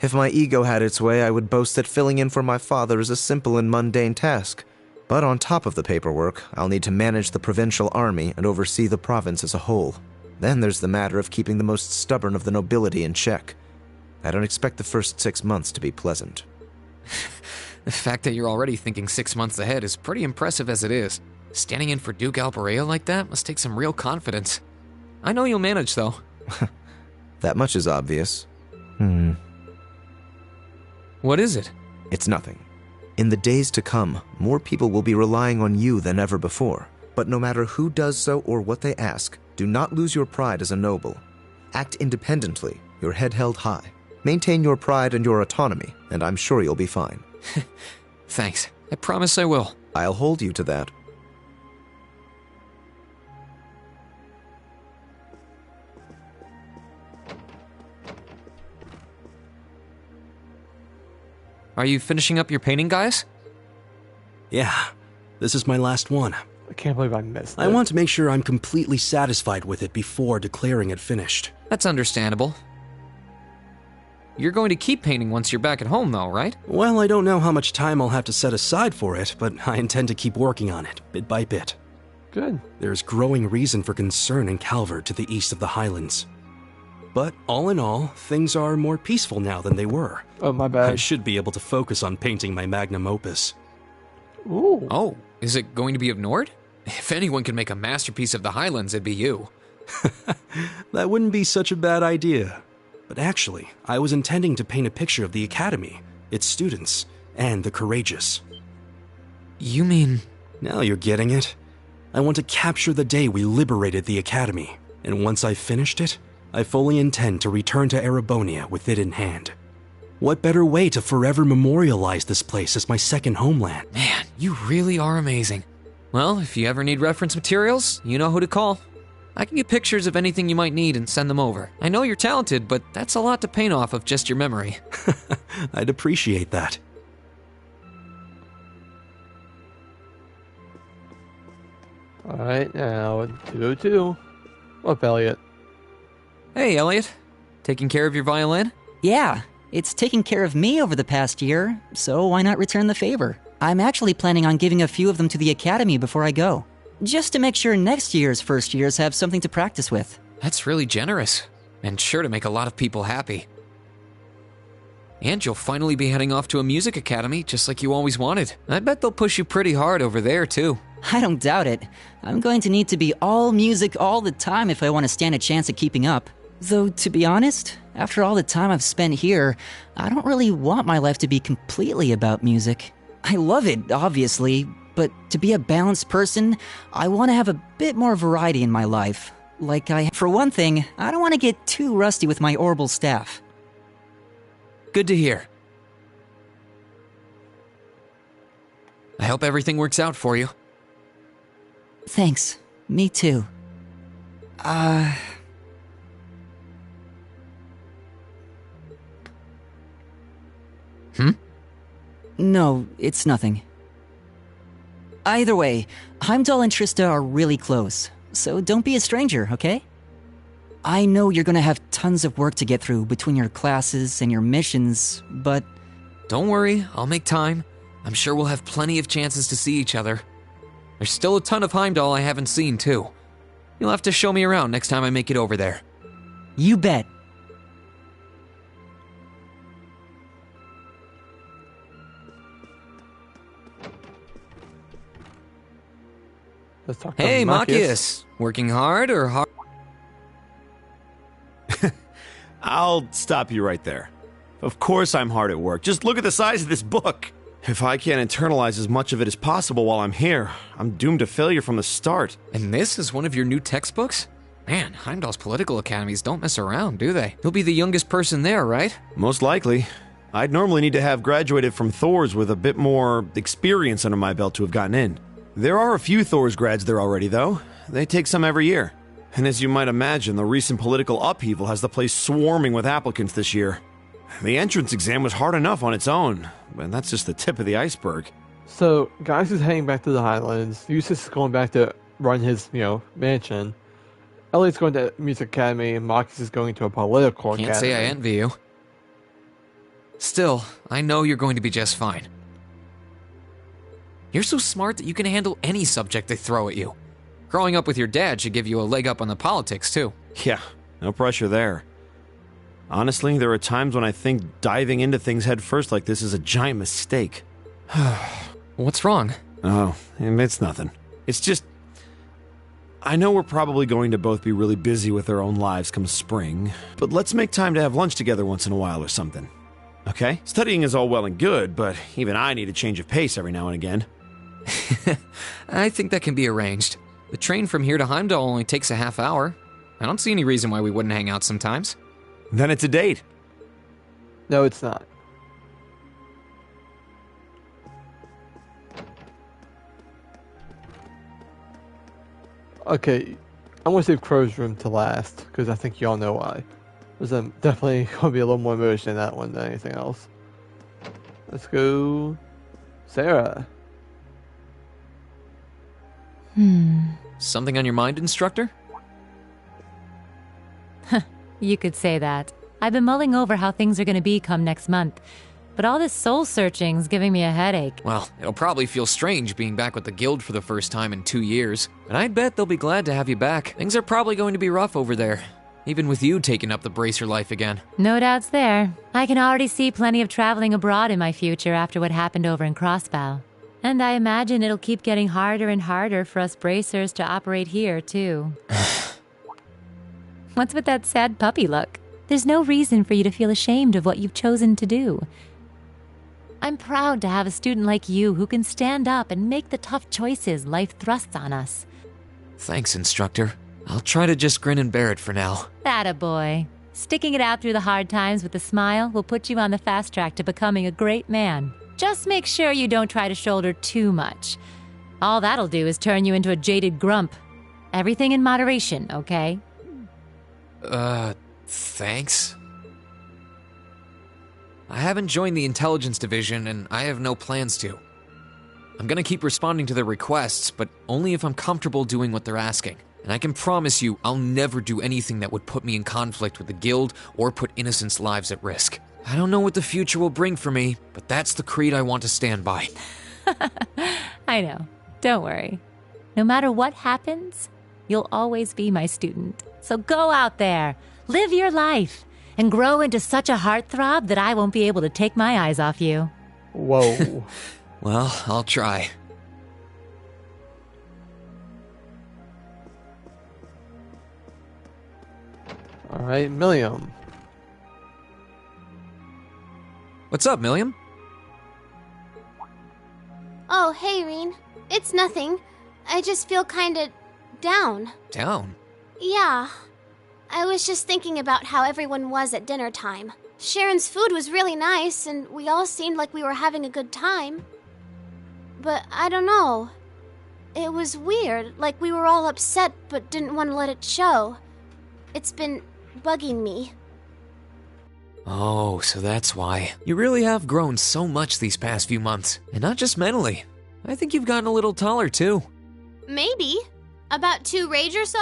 If my ego had its way, I would boast that filling in for my father is a simple and mundane task. But on top of the paperwork, I'll need to manage the provincial army and oversee the province as a whole. Then there's the matter of keeping the most stubborn of the nobility in check. I don't expect the first 6 months to be pleasant. The fact that you're already thinking 6 months ahead is pretty impressive as it is. Standing in for Duke Alberea like that must take some real confidence. I know you'll manage, though. That much is obvious. What is it? It's nothing. In the days to come, more people will be relying on you than ever before. But no matter who does so or what they ask, do not lose your pride as a noble. Act independently, your head held high. Maintain your pride and your autonomy, and I'm sure you'll be fine. Thanks. I promise I will. I'll hold you to that. Are you finishing up your painting, guys? Yeah, this is my last one. I can't believe I missed it. I want to make sure I'm completely satisfied with it before declaring it finished. That's understandable. You're going to keep painting once you're back at home, though, right? Well, I don't know how much time I'll have to set aside for it, but I intend to keep working on it, bit by bit. Good. There's growing reason for concern in Calvert to the east of the Highlands. But all in all, things are more peaceful now than they were. Oh, my bad. I should be able to focus on painting my magnum opus. Ooh. Oh, is it going to be of Nord? If anyone can make a masterpiece of the Highlands, it'd be you. That wouldn't be such a bad idea. But actually, I was intending to paint a picture of the Academy, its students, and the courageous. You mean... Now you're getting it. I want to capture the day we liberated the Academy, and once I've finished it, I fully intend to return to Erebonia with it in hand. What better way to forever memorialize this place as my second homeland? Man, you really are amazing. Well, if you ever need reference materials, you know who to call. I can get pictures of anything you might need and send them over. I know you're talented, but that's a lot to paint off of just your memory. I'd appreciate that. Alright, now 202. What's up, Elliot? Hey, Elliot. Taking care of your violin? Yeah, it's taken care of me over the past year, so why not return the favor? I'm actually planning on giving a few of them to the Academy before I go. Just to make sure next year's first years have something to practice with. That's really generous, and sure to make a lot of people happy. And you'll finally be heading off to a music academy, just like you always wanted. I bet they'll push you pretty hard over there, too. I don't doubt it. I'm going to need to be all music all the time if I want to stand a chance at keeping up. Though, to be honest, after all the time I've spent here, I don't really want my life to be completely about music. I love it, obviously, but to be a balanced person, I want to have a bit more variety in my life. For one thing, I don't want to get too rusty with my orbital staff. Good to hear. I hope everything works out for you. Thanks. Me too. No, it's nothing. Either way, Heimdall and Trista are really close, so don't be a stranger, okay? I know you're gonna have tons of work to get through between your classes and your missions, but... Don't worry, I'll make time. I'm sure we'll have plenty of chances to see each other. There's still a ton of Heimdall I haven't seen, too. You'll have to show me around next time I make it over there. You bet. Let's talk to Hey, Machias. Machias. Working hard or hard? I'll stop you right there. Of course I'm hard at work. Just look at the size of this book. If I can't internalize as much of it as possible while I'm here, I'm doomed to failure from the start. And this is one of your new textbooks? Man, Heimdall's political academies don't mess around, do they? You'll be the youngest person there, right? Most likely. I'd normally need to have graduated from Thor's with a bit more experience under my belt to have gotten in. There are a few Thor's grads there already, though. They take some every year. And as you might imagine, the recent political upheaval has the place swarming with applicants this year. The entrance exam was hard enough on its own, but that's just the tip of the iceberg. So, Gaius is heading back to the Highlands. Eustace is going back to run his, mansion. Elliot's going to Music Academy, and Machias is going to a political academy. Can't say I envy you. Still, I know you're going to be just fine. You're so smart that you can handle any subject they throw at you. Growing up with your dad should give you a leg up on the politics, too. Yeah, no pressure there. Honestly, there are times when I think diving into things head first like this is a giant mistake. What's wrong? Oh, it's nothing. It's just... I know we're probably going to both be really busy with our own lives come spring, but let's make time to have lunch together once in a while or something. Okay? Studying is all well and good, but even I need a change of pace every now and again. I think that can be arranged. The train from here to Heimdall only takes a half hour. I don't see any reason why we wouldn't hang out sometimes. Then it's a date. No, it's not. Okay, I'm going to save Crow's Room to last, because I think y'all know why. There's definitely going to be a little more emotion in that one than anything else. Let's go... Sarah. Something on your mind, instructor? You could say that. I've been mulling over how things are going to be come next month, but all this soul-searching's giving me a headache. Well, it'll probably feel strange being back with the guild for the first time in 2 years, and I'd bet they'll be glad to have you back. Things are probably going to be rough over there, even with you taking up the bracer life again. No doubts there. I can already see plenty of traveling abroad in my future after what happened over in Crossbow. And I imagine it'll keep getting harder and harder for us bracers to operate here, too. What's with that sad puppy look? There's no reason for you to feel ashamed of what you've chosen to do. I'm proud to have a student like you who can stand up and make the tough choices life thrusts on us. Thanks, instructor. I'll try to just grin and bear it for now. Attaboy. Sticking it out through the hard times with a smile will put you on the fast track to becoming a great man. Just make sure you don't try to shoulder too much. All that'll do is turn you into a jaded grump. Everything in moderation, okay? Thanks? I haven't joined the intelligence division, and I have no plans to. I'm gonna keep responding to their requests, but only if I'm comfortable doing what they're asking. And I can promise you, I'll never do anything that would put me in conflict with the guild or put innocents' lives at risk. I don't know what the future will bring for me, but that's the creed I want to stand by. I know. Don't worry. No matter what happens, you'll always be my student. So go out there, live your life, and grow into such a heartthrob that I won't be able to take my eyes off you. Whoa. Well, I'll try. Alright, Milliam. What's up, Milliam? Oh, hey, Reen. It's nothing. I just feel kinda down. Down? Yeah. I was just thinking about how everyone was at dinner time. Sharon's food was really nice, and we all seemed like we were having a good time. But I don't know. It was weird, like we were all upset but didn't want to let it show. It's been bugging me. Oh, so that's why. You really have grown so much these past few months. And not just mentally. I think you've gotten a little taller, too. Maybe. About 2 rage or so?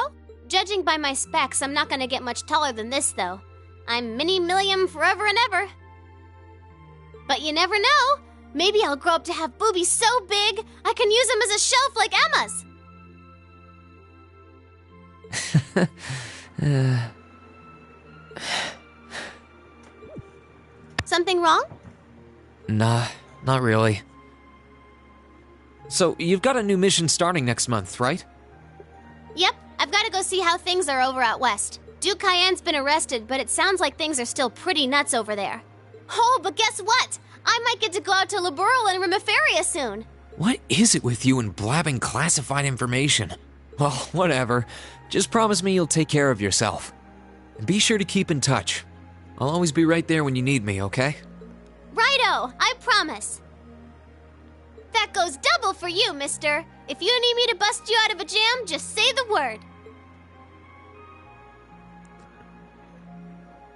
Judging by my specs, I'm not gonna get much taller than this, though. I'm Mini Milliam forever and ever. But you never know. Maybe I'll grow up to have boobies so big, I can use them as a shelf like Emma's. Something wrong? Nah, not really. So, you've got a new mission starting next month, right? Yep, I've got to go see how things are over out west. Duke Cayenne's been arrested, but it sounds like things are still pretty nuts over there. Oh, but guess what? I might get to go out to Liberl and Rimiferia soon. What is it with you and blabbing classified information? Well, whatever. Just promise me you'll take care of yourself. And be sure to keep in touch. I'll always be right there when you need me, okay? Righto, I promise. That goes double for you, mister. If you need me to bust you out of a jam, just say the word.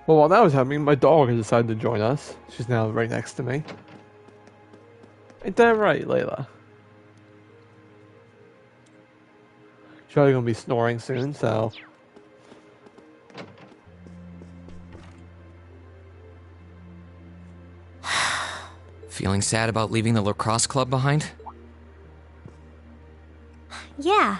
Well, while that was happening, my dog has decided to join us. She's now right next to me. Ain't that right, Layla? She's probably gonna be snoring soon, so... Feeling sad about leaving the lacrosse club behind? Yeah,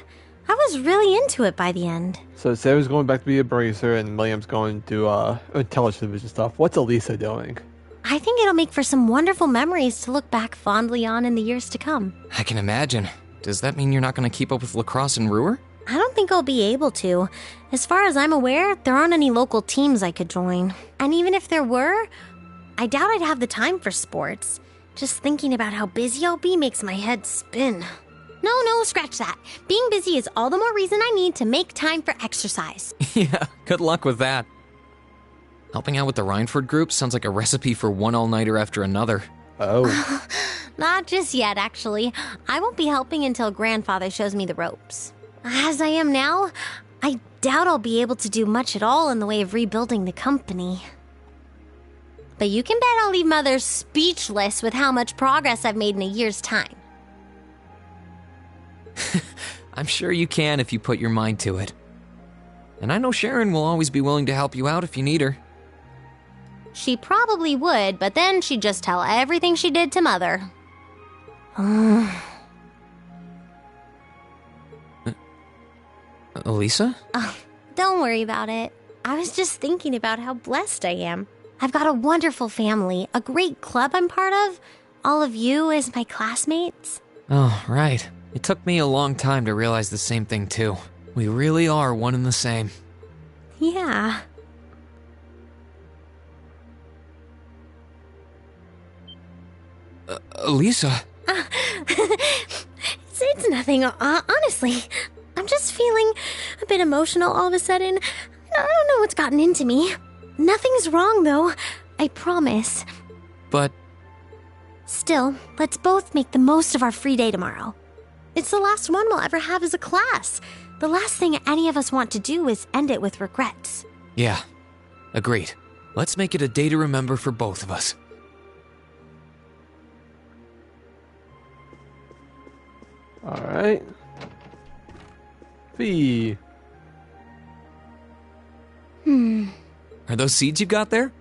I was really into it by the end. So Sarah's going back to be a bracer, and Milliam's going to intelligence division stuff. What's Elisa doing? I think it'll make for some wonderful memories to look back fondly on in the years to come. I can imagine. Does that mean you're not going to keep up with lacrosse and Ruhr? I don't think I'll be able to. As far as I'm aware, there aren't any local teams I could join. And even if there were, I doubt I'd have the time for sports. Just thinking about how busy I'll be makes my head spin. No, scratch that. Being busy is all the more reason I need to make time for exercise. Yeah, good luck with that. Helping out with the Rhineford group sounds like a recipe for one all-nighter after another. Oh. Not just yet, actually. I won't be helping until Grandfather shows me the ropes. As I am now, I doubt I'll be able to do much at all in the way of rebuilding the company. But you can bet I'll leave Mother speechless with how much progress I've made in a year's time. I'm sure you can if you put your mind to it. And I know Sharon will always be willing to help you out if you need her. She probably would, but then she'd just tell everything she did to Mother. Elisa? Oh, don't worry about it. I was just thinking about how blessed I am. I've got a wonderful family, a great club I'm part of, all of you as my classmates. Oh, right. It took me a long time to realize the same thing, too. We really are one and the same. Yeah. Elisa? It's nothing, honestly. I'm just feeling a bit emotional all of a sudden. I don't know what's gotten into me. Nothing's wrong, though. I promise. But... Still, let's both make the most of our free day tomorrow. It's the last one we'll ever have as a class. The last thing any of us want to do is end it with regrets. Yeah, agreed. Let's make it a day to remember for both of us. Alright. Fee. Are those seeds you got there?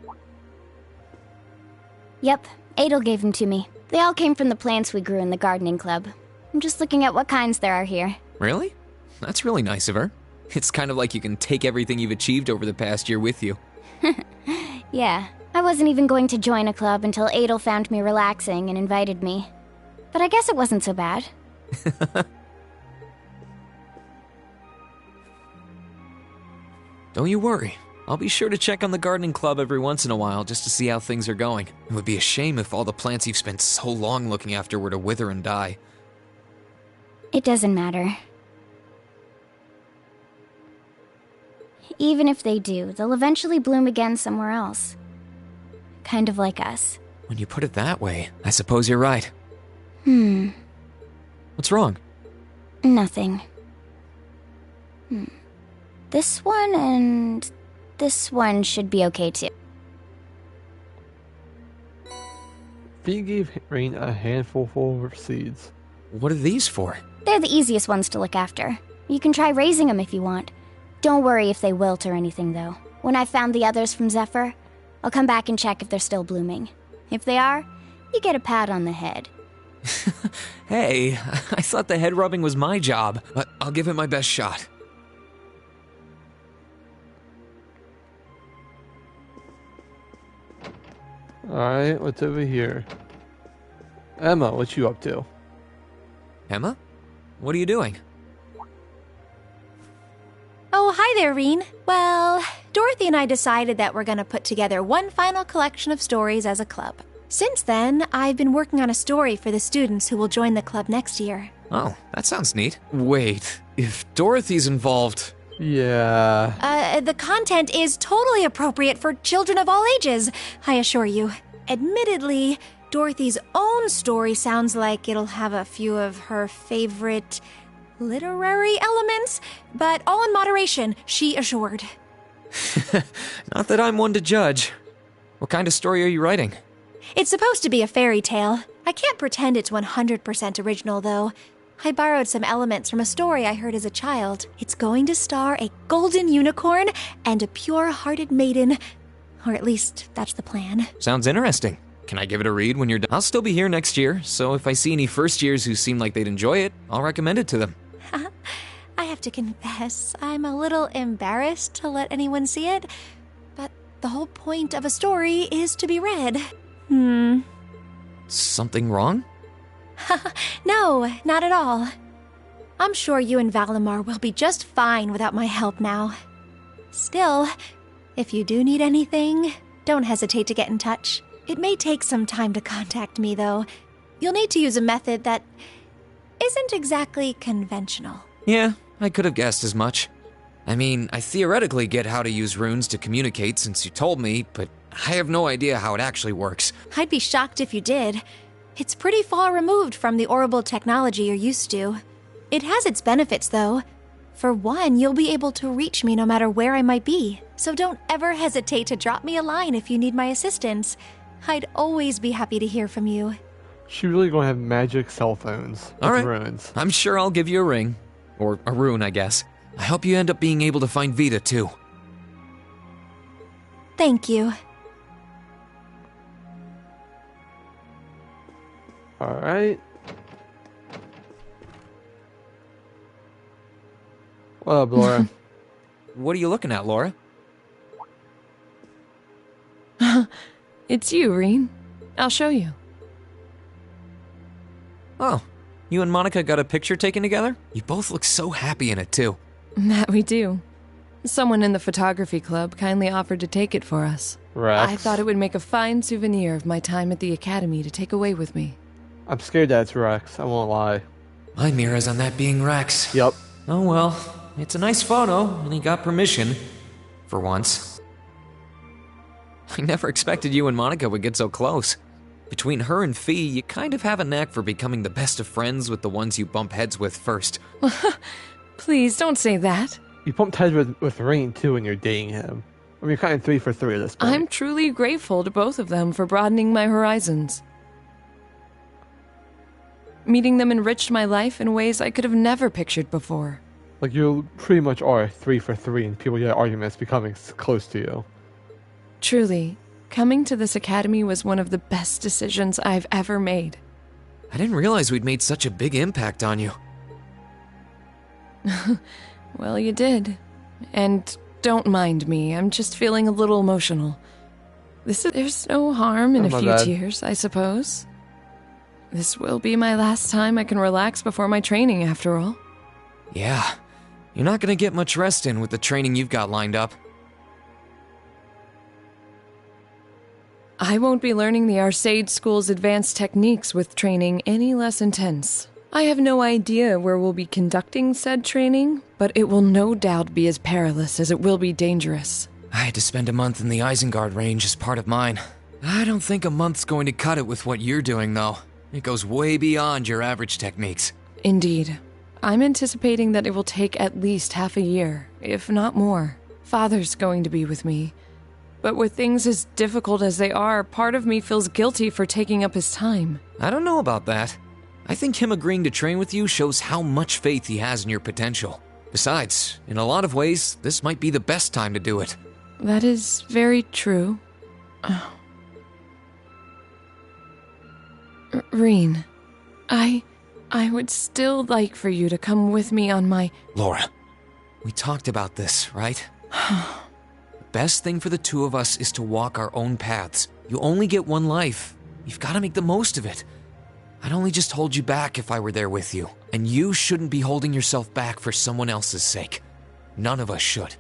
Yep, Adel gave them to me. They all came from the plants we grew in the gardening club. I'm just looking at what kinds there are here. Really? That's really nice of her. It's kind of like you can take everything you've achieved over the past year with you. Yeah, I wasn't even going to join a club until Adel found me relaxing and invited me. But I guess it wasn't so bad. Don't you worry. I'll be sure to check on the gardening club every once in a while just to see how things are going. It would be a shame if all the plants you've spent so long looking after were to wither and die. It doesn't matter. Even if they do, they'll eventually bloom again somewhere else. Kind of like us. When you put it that way, I suppose you're right. What's wrong? Nothing. This one and this one should be okay too. Fee gave Rain a handful full of seeds. What are these for? They're the easiest ones to look after. You can try raising them if you want. Don't worry if they wilt or anything, though. When I've found the others from Zephyr, I'll come back and check if they're still blooming. If they are, you get a pat on the head. Hey, I thought the head rubbing was my job, but I'll give it my best shot. Alright, what's over here? Emma, what you up to? Emma? What are you doing? Oh, hi there, Reen. Well, Dorothy and I decided that we're going to put together one final collection of stories as a club. Since then, I've been working on a story for the students who will join the club next year. Oh, that sounds neat. Wait, if Dorothy's involved... Yeah... The content is totally appropriate for children of all ages, I assure you. Admittedly, Dorothy's own story sounds like it'll have a few of her favorite literary elements, but all in moderation, she assured. Not that I'm one to judge. What kind of story are you writing? It's supposed to be a fairy tale. I can't pretend it's 100% original, though. I borrowed some elements from a story I heard as a child. It's going to star a golden unicorn and a pure-hearted maiden. Or at least, that's the plan. Sounds interesting. Can I give it a read when you're done? I'll still be here next year, so if I see any first years who seem like they'd enjoy it, I'll recommend it to them. I have to confess, I'm a little embarrassed to let anyone see it, but the whole point of a story is to be read. Something wrong? No, not at all. I'm sure you and Valimar will be just fine without my help now. Still, if you do need anything, don't hesitate to get in touch. It may take some time to contact me, though. You'll need to use a method that isn't exactly conventional. Yeah, I could have guessed as much. I mean, I theoretically get how to use runes to communicate since you told me, but I have no idea how it actually works. I'd be shocked if you did. It's pretty far removed from the orbital technology you're used to. It has its benefits, though. For one, you'll be able to reach me no matter where I might be, so don't ever hesitate to drop me a line if you need my assistance. I'd always be happy to hear from you. She really gonna have magic cell phones with All right. runes. I'm sure I'll give you a ring. Or a rune, I guess. I hope you end up being able to find Vita, too. Thank you. Alright. What up, Laura? What are you looking at, Laura? It's you, Rean. I'll show you. Oh, you and Monica got a picture taken together? You both look so happy in it, too. That we do. Someone in the photography club kindly offered to take it for us. Rex. I thought it would make a fine souvenir of my time at the academy to take away with me. I'm scared that's Rex, I won't lie. My mirror's on that being Rex. Yep. Oh well, it's a nice photo, and he got permission. For once. I never expected you and Monica would get so close. Between her and Fee, you kind of have a knack for becoming the best of friends with the ones you bump heads with first. Please, don't say that. You bumped heads with Rain, too, when you're dating him. I mean, you're kind of 3 for 3 at this point. I'm truly grateful to both of them for broadening my horizons. Meeting them enriched my life in ways I could have never pictured before. Like, you pretty much are 3 for 3, and people get arguments becoming close to you. Truly, coming to this academy was one of the best decisions I've ever made. I didn't realize we'd made such a big impact on you. Well, you did. And don't mind me, I'm just feeling a little emotional. There's no harm in a few tears, I suppose. This will be my last time I can relax before my training, after all. Yeah, you're not gonna get much rest in with the training you've got lined up. I won't be learning the Arcade School's advanced techniques with training any less intense. I have no idea where we'll be conducting said training, but it will no doubt be as perilous as it will be dangerous. I had to spend a month in the Isengard range as part of mine. I don't think a month's going to cut it with what you're doing, though. It goes way beyond your average techniques. Indeed. I'm anticipating that it will take at least half a year, if not more. Father's going to be with me. But with things as difficult as they are, part of me feels guilty for taking up his time. I don't know about that. I think him agreeing to train with you shows how much faith he has in your potential. Besides, in a lot of ways, this might be the best time to do it. That is very true. Rean, I would still like for you to come with me on my... Laura, we talked about this, right? The best thing for the two of us is to walk our own paths. You only get one life. You've got to make the most of it. I'd only just hold you back if I were there with you. And you shouldn't be holding yourself back for someone else's sake. None of us should.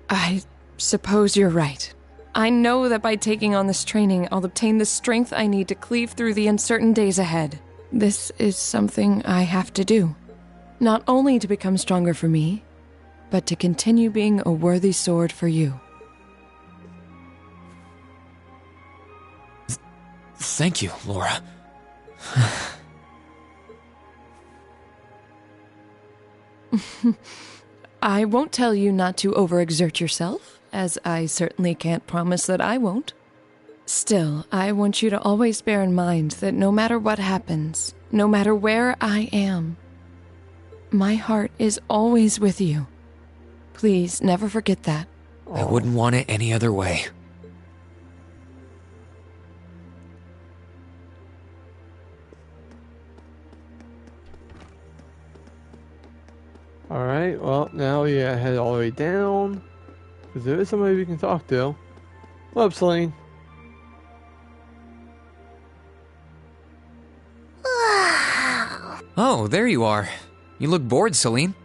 I suppose you're right. I know that by taking on this training, I'll obtain the strength I need to cleave through the uncertain days ahead. This is something I have to do. Not only to become stronger for me, but to continue being a worthy sword for you. Thank you, Laura. I won't tell you not to overexert yourself, as I certainly can't promise that I won't. Still, I want you to always bear in mind that no matter what happens, no matter where I am, my heart is always with you. Please never forget that. I wouldn't want it any other way. Alright, well, now we head all the way down. Because there is somebody we can talk to. What up, Celine? Oh, there you are. You look bored, Celine.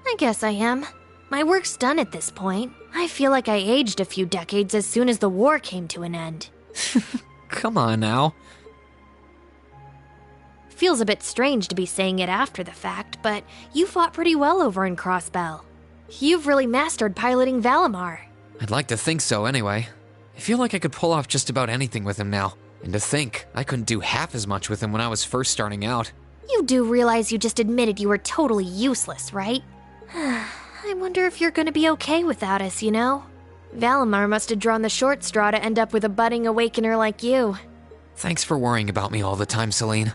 I guess I am. My work's done at this point. I feel like I aged a few decades as soon as the war came to an end. Come on now. Feels a bit strange to be saying it after the fact, but you fought pretty well over in Crossbell. You've really mastered piloting Valimar. I'd like to think so anyway. I feel like I could pull off just about anything with him now. And to think, I couldn't do half as much with him when I was first starting out. You do realize you just admitted you were totally useless, right? I wonder if you're gonna be okay without us, you know? Valimar must have drawn the short straw to end up with a budding awakener like you. Thanks for worrying about me all the time, Celine.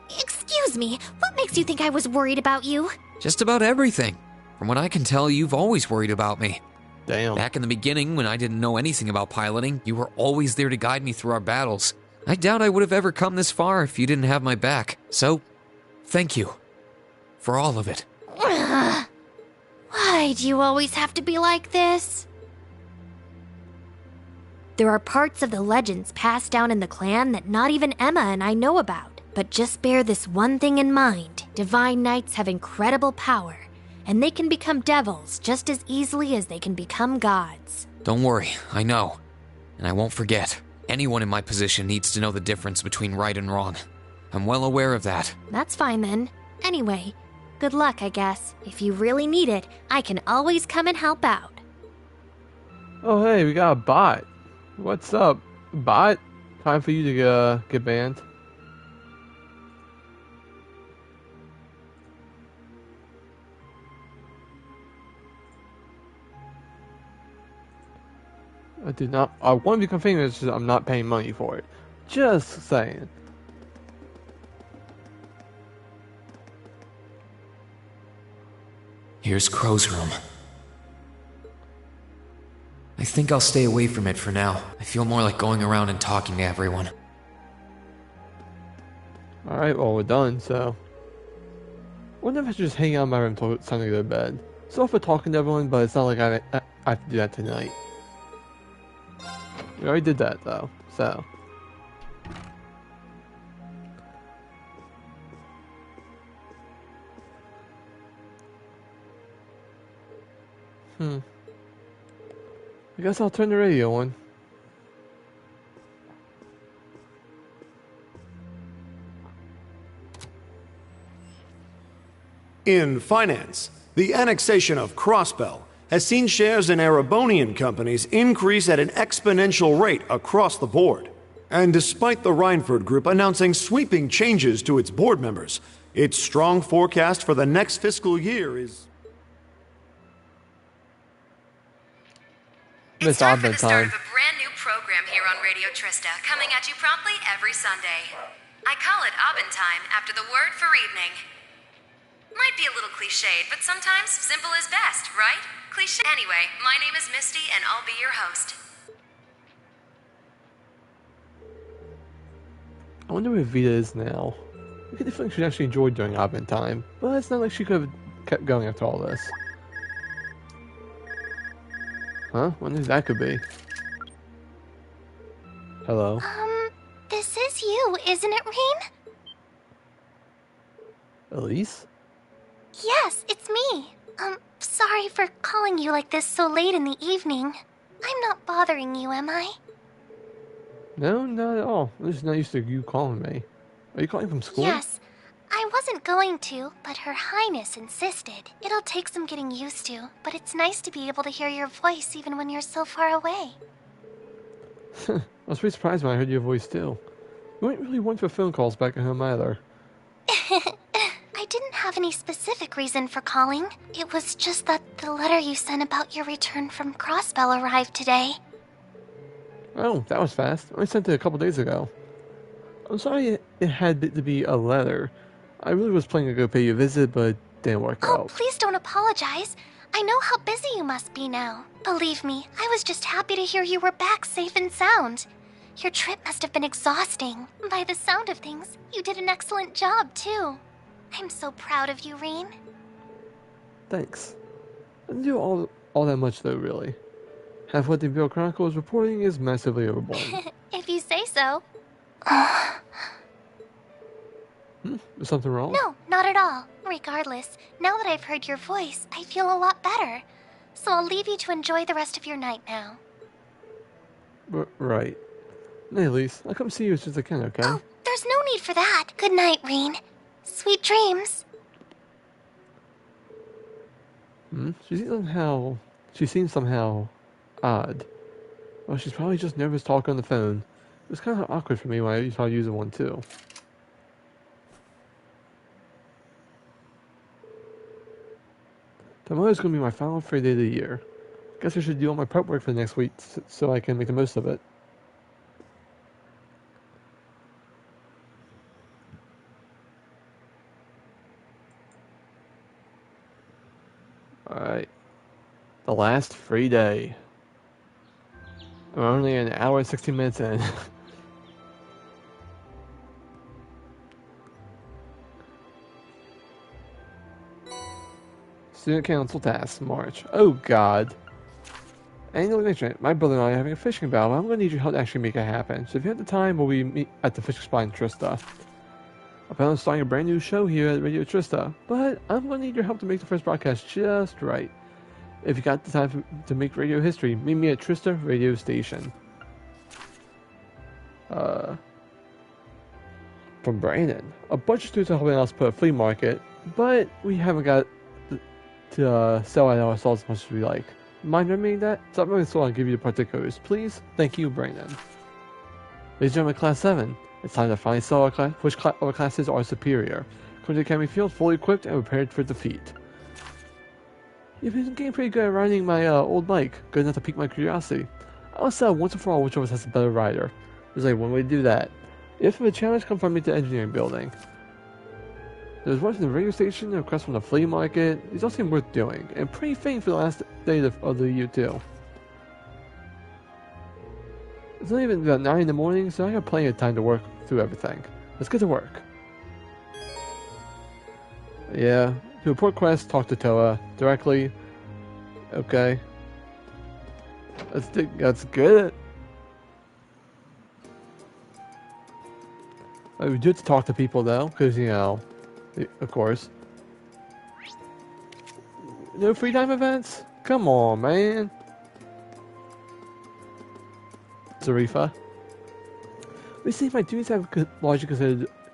Excuse me, what makes you think I was worried about you? Just about everything. From what I can tell, you've always worried about me. Damn. Back in the beginning, when I didn't know anything about piloting, you were always there to guide me through our battles. I doubt I would have ever come this far if you didn't have my back. So, thank you. For all of it. Why do you always have to be like this? There are parts of the legends passed down in the clan that not even Emma and I know about. But just bear this one thing in mind. Divine Knights have incredible power, and they can become devils just as easily as they can become gods. Don't worry, I know. And I won't forget. Anyone in my position needs to know the difference between right and wrong. I'm well aware of that. That's fine then. Anyway, good luck, I guess. If you really need it, I can always come and help out. Oh hey, we got a bot. What's up, bot? Time for you to get banned. I do not. I want to become famous. I'm not paying money for it. Just saying. Here's Crow's room. I think I'll stay away from it for now. I feel more like going around and talking to everyone. Alright, well, we're done, so. What if I just hang out in my room until it's time to go to bed? Sorry for talking to everyone, but it's not like I have to do that tonight. We already did that, though, so. I guess I'll turn the radio on. In finance, the annexation of Crossbell has seen shares in Erebonian companies increase at an exponential rate across the board. And despite the Reinford Group announcing sweeping changes to its board members, its strong forecast for the next fiscal year is... It's time for the start of a brand new program here on Radio Trista, coming at you promptly every Sunday. I call it Aubin Time, after the word for evening. Might be a little cliched, but sometimes simple is best, right? Cliche. Anyway, my name is Misty, and I'll be your host. I wonder where Vita is now. I get the feeling she actually enjoyed doing Advent Time, but it's not like she could have kept going after all this. Huh? Wonder who that could be. Hello? This is you, isn't it, Rean? Elise? Yes, it's me. Sorry for calling you like this so late in the evening. I'm not bothering you, am I? No, not at all. I'm just not used to you calling me. Are you calling from school? Yes. I wasn't going to, but Her Highness insisted. It'll take some getting used to, but it's nice to be able to hear your voice even when you're so far away. I was pretty surprised when I heard your voice too. You weren't really one for phone calls back at home either. I didn't have any specific reason for calling. It was just that the letter you sent about your return from Crossbell arrived today. Oh, that was fast. I only sent it a couple days ago. I'm sorry it had to be a letter. I really was planning to go pay you a visit, but it didn't work out. Oh, please don't apologize. I know how busy you must be now. Believe me, I was just happy to hear you were back safe and sound. Your trip must have been exhausting. By the sound of things, you did an excellent job, too. I'm so proud of you, Rean. Thanks. I didn't do all that much, though, really. Half what the Imperial Chronicle is reporting is massively overblown. If you say so. Is something wrong? No, not at all. Regardless, now that I've heard your voice, I feel a lot better. So I'll leave you to enjoy the rest of your night now. Right. Hey, Elise, I'll come see you as soon as I can, okay? Oh, there's no need for that. Good night, Reen. Sweet dreams. She seems somehow odd. Well, she's probably just nervous talking on the phone. It was kind of awkward for me when I saw using one too. Tomorrow's gonna be my final free day of the year. Guess I should do all my prep work for the next week so I can make the most of it. Alright. The last free day. I'm only an hour and 16 minutes in. Student Council Tasks, March. Oh god. Annual engagement. My brother and I are having a fishing battle. I'm going to need your help to actually make it happen. So if you have the time, we'll meet at the fishing spot in Trista. I'm planning on starting a brand new show here at Radio Trista, but I'm going to need your help to make the first broadcast just right. If you got the time to make radio history, meet me at Trista Radio Station. From Brandon. A bunch of students are helping us put a flea market, but we haven't got to sell at ourselves as much as we like. Mind remembering that? Stop really slow and give you the particulars, please. Thank you, Brandon. Ladies and gentlemen, Class 7. It's time to finally sell which of our classes are superior. Come to the Academy Field fully equipped and prepared for defeat. You've been getting pretty good at riding my old bike, good enough to pique my curiosity. I'll settle once and for all which of us has a better rider. There's only one way to do that. If a challenge comes from me to the engineering building. There's one from the radio station, a request from the flea market. These all seem worth doing, and pretty fitting for the last day of the year too. It's only been about 9 in the morning, so I got plenty of time to work through everything. Let's get to work. Yeah, to report quest, talk to Toa directly. Okay. That's good. We do have to talk to people though, because, you know, of course. No free time events? Come on, man. Zarifa. We see my duties have largely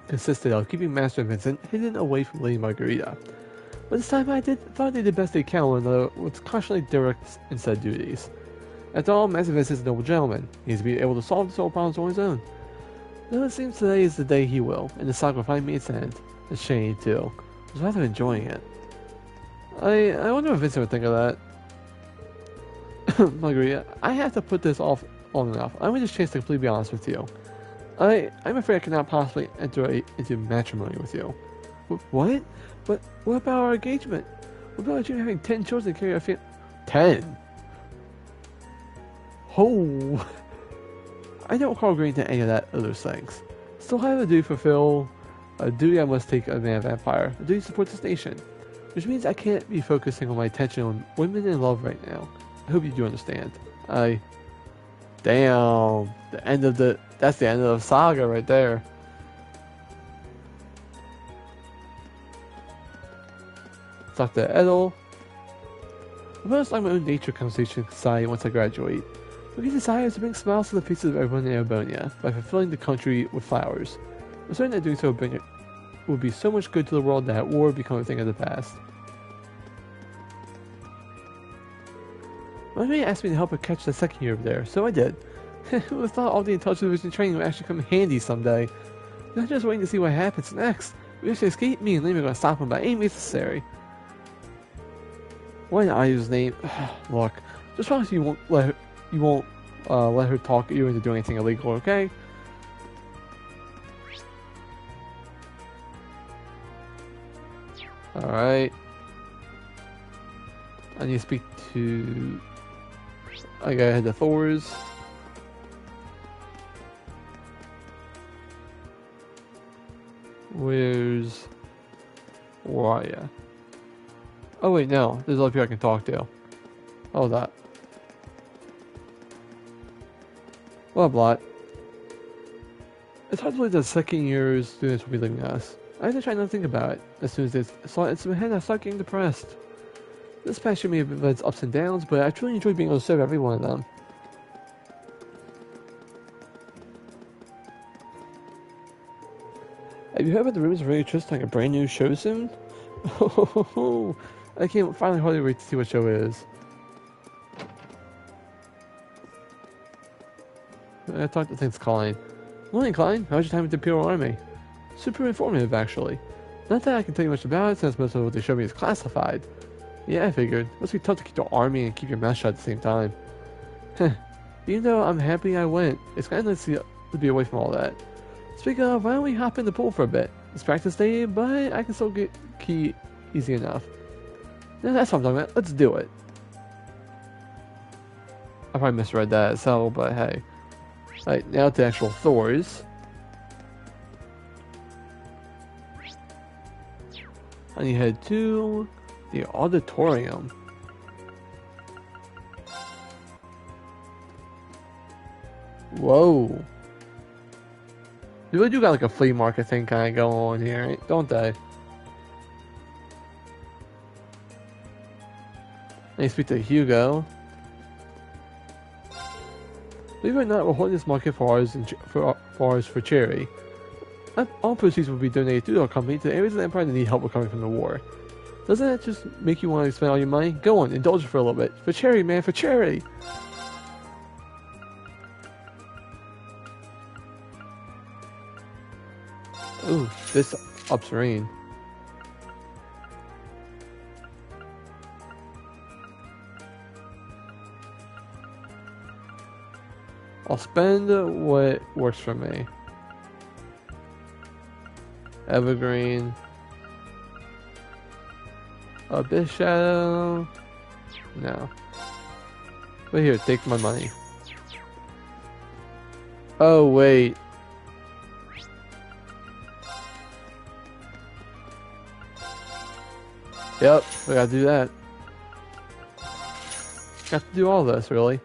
consisted of keeping Master Vincent hidden away from Lady Margarita. But this time I thought they did best they can with constantly direct and said duties. After all, Master Vincent is a noble gentleman. He needs to be able to solve his own problems on his own. Though it seems today is the day he will, and the saga will finally meet its end. It's shady too. I was rather enjoying it. I wonder if Vincent would think of that. Margarita, I have to put this off long enough. I want this chance to completely be honest with you. I'm afraid I cannot possibly enter into matrimony with you. What? But what about our engagement? What about you having 10 children to carry a family? 10? Oh! I don't recall agreeing to any of those things. Still have a duty to fulfill, a duty I must take as a man of Empire, a duty to support this nation. Which means I can't be focusing on my attention on women in love right now. I hope you do understand. Damn. That's the end of the saga right there. Talk to Edel. I'm going to start my own nature conversation society once I graduate. My desire is to bring smiles to the faces of everyone in Erebonia by fulfilling the country with flowers. I'm certain that doing so will be so much good to the world that war will become a thing of the past. My mate asked me to help her catch the second year over there, so I did. Who would have thought all the intelligence and training would actually come handy someday? I'm just waiting to see what happens next. If we actually escape, me and Liam are going to stop him by any means necessary. Why did I use his name? Look, just promise you won't let her talk you into doing anything illegal, okay? Alright. I need to speak to... I gotta head to Thor's. Where's... Where are ya? Oh wait, no. There's other people I can talk to. Oh, that. What a blot. It's hard to believe that second year students will be leaving us. I had to try not to think about it. As soon as I saw it in my head, I started getting depressed. This past year may have had its ups and downs, but I truly enjoyed being able to serve every one of them. Have you heard about the rumors of Radio Trist starting a brand new show soon? I can't finally hardly wait to see what show it is. I talked to things Klein. Morning, Klein. How's your time with the Imperial Army? Super informative, actually. Not that I can tell you much about it, since most of what they showed me is classified. Yeah, I figured. Must be tough to keep the army and keep your mouth shut at the same time. Even though I'm happy I went, it's kind of nice to be away from all that. Speaking of, why don't we hop in the pool for a bit? It's practice day, but I can still get key easy enough. Yeah, that's what I'm talking about. Let's do it. I probably misread that as hell, but hey. Right, now to actual Thors. And you head to the auditorium. Whoa. They really do got like a flea market thing kind of going on here, right? Don't they? And you speak to Hugo. Believe it or not, we're holding this market for ours for charity. All proceeds will be donated to our company to the areas of the Empire that need help recovering from the war. Doesn't that just make you want to spend all your money? Go on, indulge it for a little bit. For charity, man, for charity! Ooh, this ups rain. I'll spend what works for me. Evergreen. Abyss Shadow. No. But here, take my money. Oh, wait. Yep, we gotta do that. Got to do all this, really.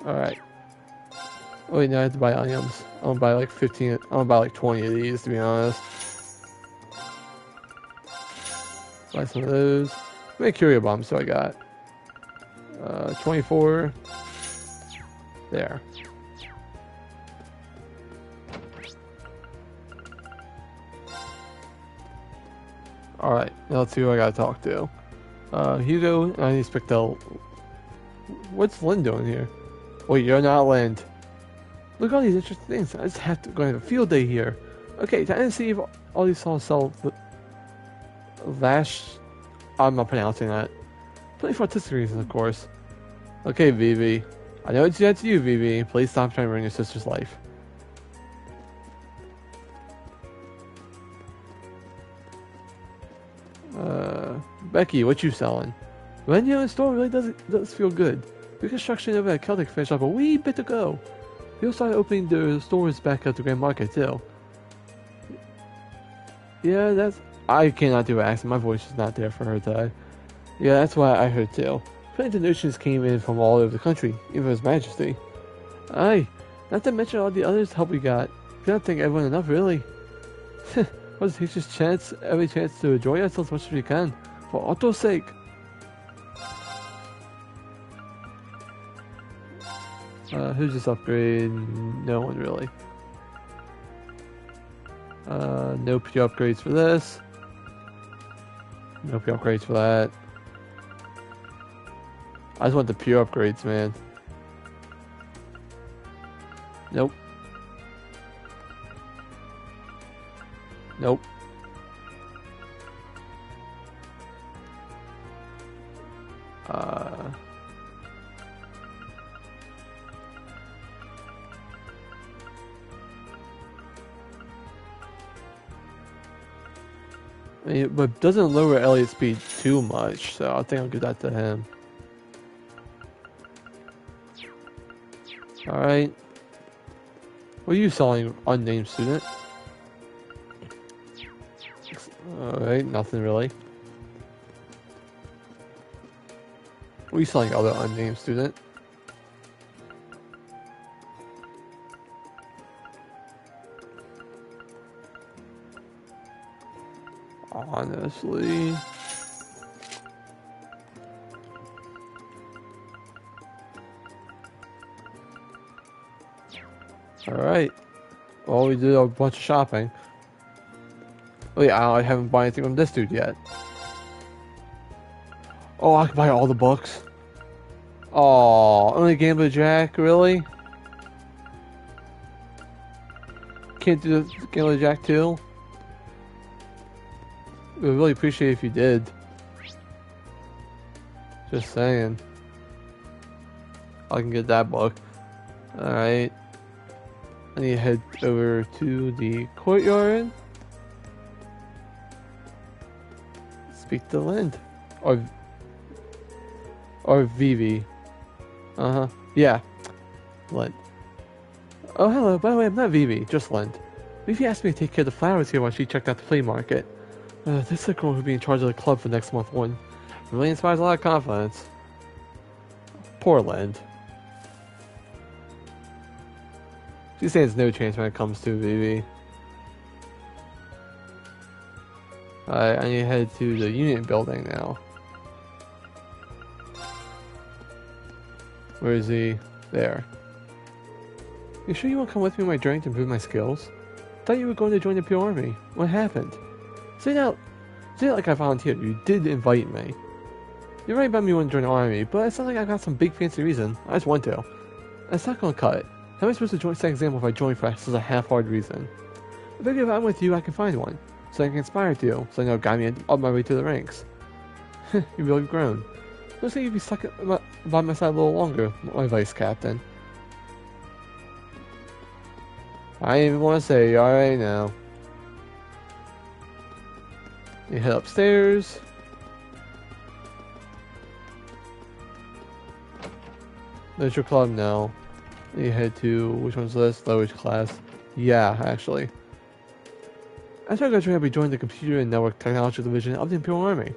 Alright. Oh wait, now I have to buy items. I'm gonna buy like 15, I'm gonna buy like 20 of these to be honest. Buy some of those. How many curio bombs do I got? 24. There. Alright, now let's see who I gotta talk to. Hugo, I need to speak to... What's Lynn doing here? Wait, you're not Lynn. Look at all these interesting things. I just have to go have a field day here. Okay, time to see if all these songs sell... Lash... I'm not pronouncing that. Plenty for artistic reasons, of course. Okay, Vivi. I know it's you, Vivi. Please stop trying to ruin your sister's life. Becky, what you selling? When you're in the store, really does feel good. The construction over at Celtic finished up a wee bit to go. People started opening their stores back at the Grand Market too. Yeah, that's... I cannot do an accent. My voice is not there for her today. Yeah, that's why I heard too. Plenty of donations came in from all over the country, even His Majesty. Aye, not to mention all the others help we got. Cannot thank everyone enough, really. Let's take this chance, every chance to enjoy ourselves as much as we can, for Otto's sake. Who's this upgrade? No one really. No P upgrades for this. No P upgrades for that. I just want the pure upgrades, man. Nope. Nope. I mean, but doesn't lower Elliot's speed too much, so I think I'll give that to him. Alright. What are you selling, unnamed student? Alright, nothing really. What are you selling, other unnamed student? Honestly... Alright. Well, we did a bunch of shopping. Wait, I haven't bought anything from this dude yet. Oh, I can buy all the books? Oh, only Gambler Jack? Really? Can't do the Gambler Jack too? We'd really appreciate it if you did. Just saying. I can get that book. Alright. I need to head over to the courtyard. Speak to Lind. Or Vivi. Uh-huh. Yeah. Lind. Oh, hello. By the way, I'm not Vivi, just Lind. Vivi asked me to take care of the flowers here while she checked out the flea market. This is the girl who'll be in charge of the club for next month one. Really inspires a lot of confidence. Poor Lind. She stands no chance when it comes to Vivi. Alright, I need to head to the Union building now. Where is he? There. You sure you won't come with me on my journey to improve my skills? Thought you were going to join the Pure Army. What happened? Say it like I volunteered. You did invite me. You're right about me wanting to join the army, but it's not like I got some big fancy reason. I just want to. It's not gonna cut it. How am I supposed to join second example if I join for such a half-hard reason? I figure if I'm with you, I can find one. So I can inspire you, so I know guide me up my way to the ranks. You've really grown. Looks like you'd be stuck by my side a little longer, my vice captain. I didn't even want to say, alright now. You head upstairs. There's your club now. You head to, which one's this? Lowest class. Yeah, actually. After I graduate, I'll be joining the Computer and Network Technology Division of the Imperial Army.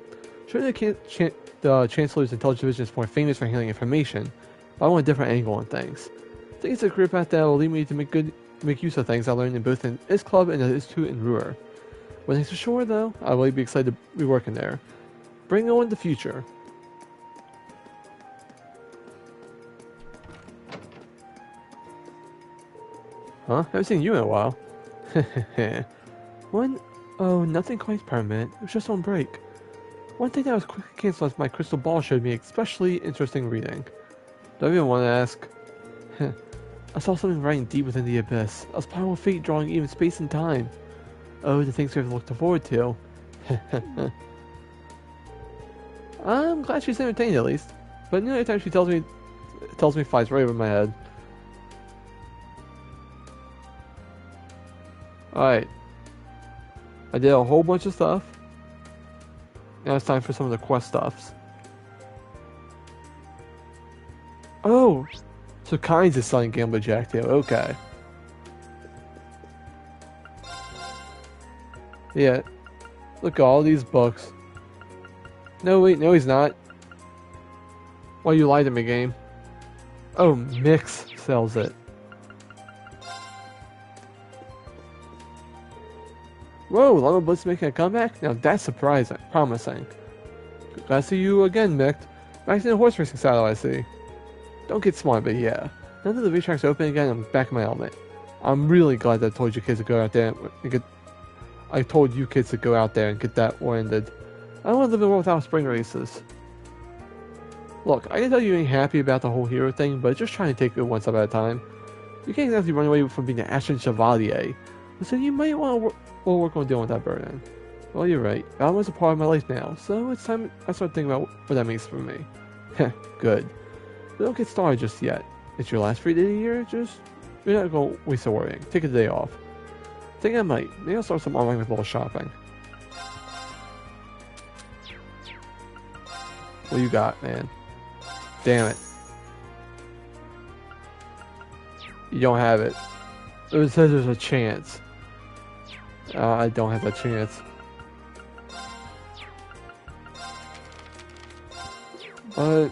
Sure, the Chancellor's Intelligence Division is more famous for handling information, but I want a different angle on things. I think it's a career path that will lead me to make use of things I learned in both in this club and the Institute in Ruhr. One thing's for sure, though, I'll really be excited to be working there. Bring on the future. Huh? Haven't seen you in a while. Oh, nothing quite permanent. It was just on break. One thing that was quickly canceled as my crystal ball showed me especially interesting reading. Don't even want to ask. I saw something writing deep within the abyss. A spiral of fate drawing even space and time. Oh, the things we have looked forward to. I'm glad she's entertained at least. But every time she tells me flies right over my head. Alright. I did a whole bunch of stuff. Now it's time for some of the quest stuffs. Oh! So Kynes is selling Gambler Jack too. Okay. Yeah. Look at all these books. No, wait, no he's not. Why you lied to me, game? Oh, Mix sells it. Whoa, Llama Blitz making a comeback? Now that's surprising, promising. Glad to see you again, Mick. Back to the horse racing saddle, I see. Don't get smart, but yeah. Now that the racetrack's open again, I'm back in my element. I'm really glad that I told you kids to go out there and get... I told you kids to go out there and get that war ended. I don't want to live in a world without spring races. Look, I can tell you ain't happy about the whole hero thing, but just trying to take it one step at a time. You can't exactly run away from being an Ashen Chevalier, so you might want to work on dealing with that burden. Well, you're right. Battle is a part of my life now, so it's time I start thinking about what that means for me. Heh, good. But don't get started just yet. It's your last free day of the year, you're not going to waste a worrying. Take a day off. Think I might. Maybe I'll start some online with a little shopping. What you got, man? Damn it. You don't have it. It says there's a chance. I don't have that chance. But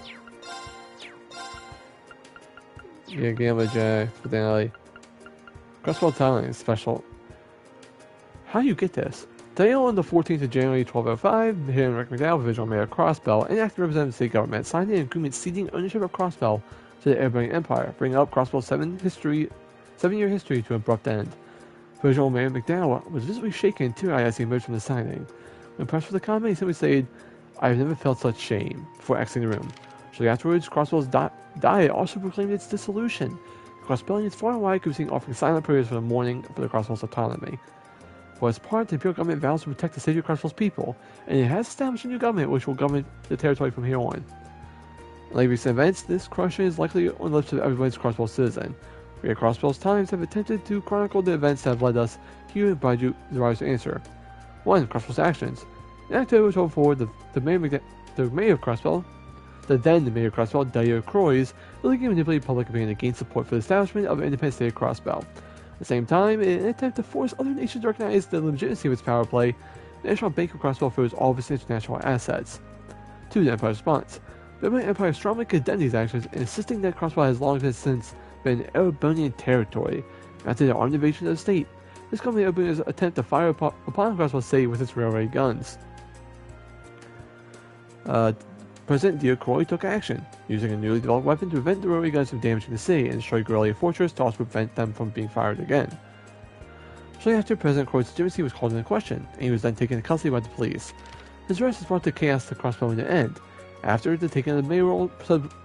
yeah, Gamma J, Fidelity. Crossbell Thailand is special. How do you get this? Today on the 14th of January 1205, Mayor Rick McDowell, Provisional Mayor of Crossbell, and active representative of the state government signed an agreement ceding ownership of Crossbell to the Airbnb Empire, bringing up Crossbell's 7-year history to an abrupt end. Provisional Mayor McDowell was visibly shaken teary-eyed as he emerged from the signing. When pressed for the comment, he simply said, "I have never felt such shame," before exiting the room. Shortly afterwards, Crossbell's diet also proclaimed its dissolution. Crossbellians far and wide could be seen offering silent prayers for the mourning for the Crossbell's autonomy. For its part, the Imperial government vows to protect the safety of Crossbell's people, and it has established a new government which will govern the territory from here on. In late recent events, this question is likely on the lips of everybody's Crossbell citizen. We at Crossbell's Times have attempted to chronicle the events that have led us here and provide you the right answer. 1. Crossbell's actions. In October 1204, the mayor of Crossbell, Daya Croix, illegally manipulated public opinion to gain support for the establishment of an independent state of Crossbell. At the same time, in an attempt to force other nations to recognize the legitimacy of its power play, the National Bank of Crossbell froze all of its international assets. 2. The Empire's response. The Roman Empire strongly condemned these actions, insisting that Crossbell has long since been Erebonian territory. After the armed invasion of the state, this company opened its attempt to fire upon Crossbell City with its railway guns. President Diocroy took action, using a newly developed weapon to prevent the railway guns from damaging the city and destroy Guerrilla Fortress to also prevent them from being fired again. Shortly after, President Croy's legitimacy was called into question, and he was then taken into custody by the police. His arrest has brought the chaos to Crossbell in the end. After the taking of the mayoral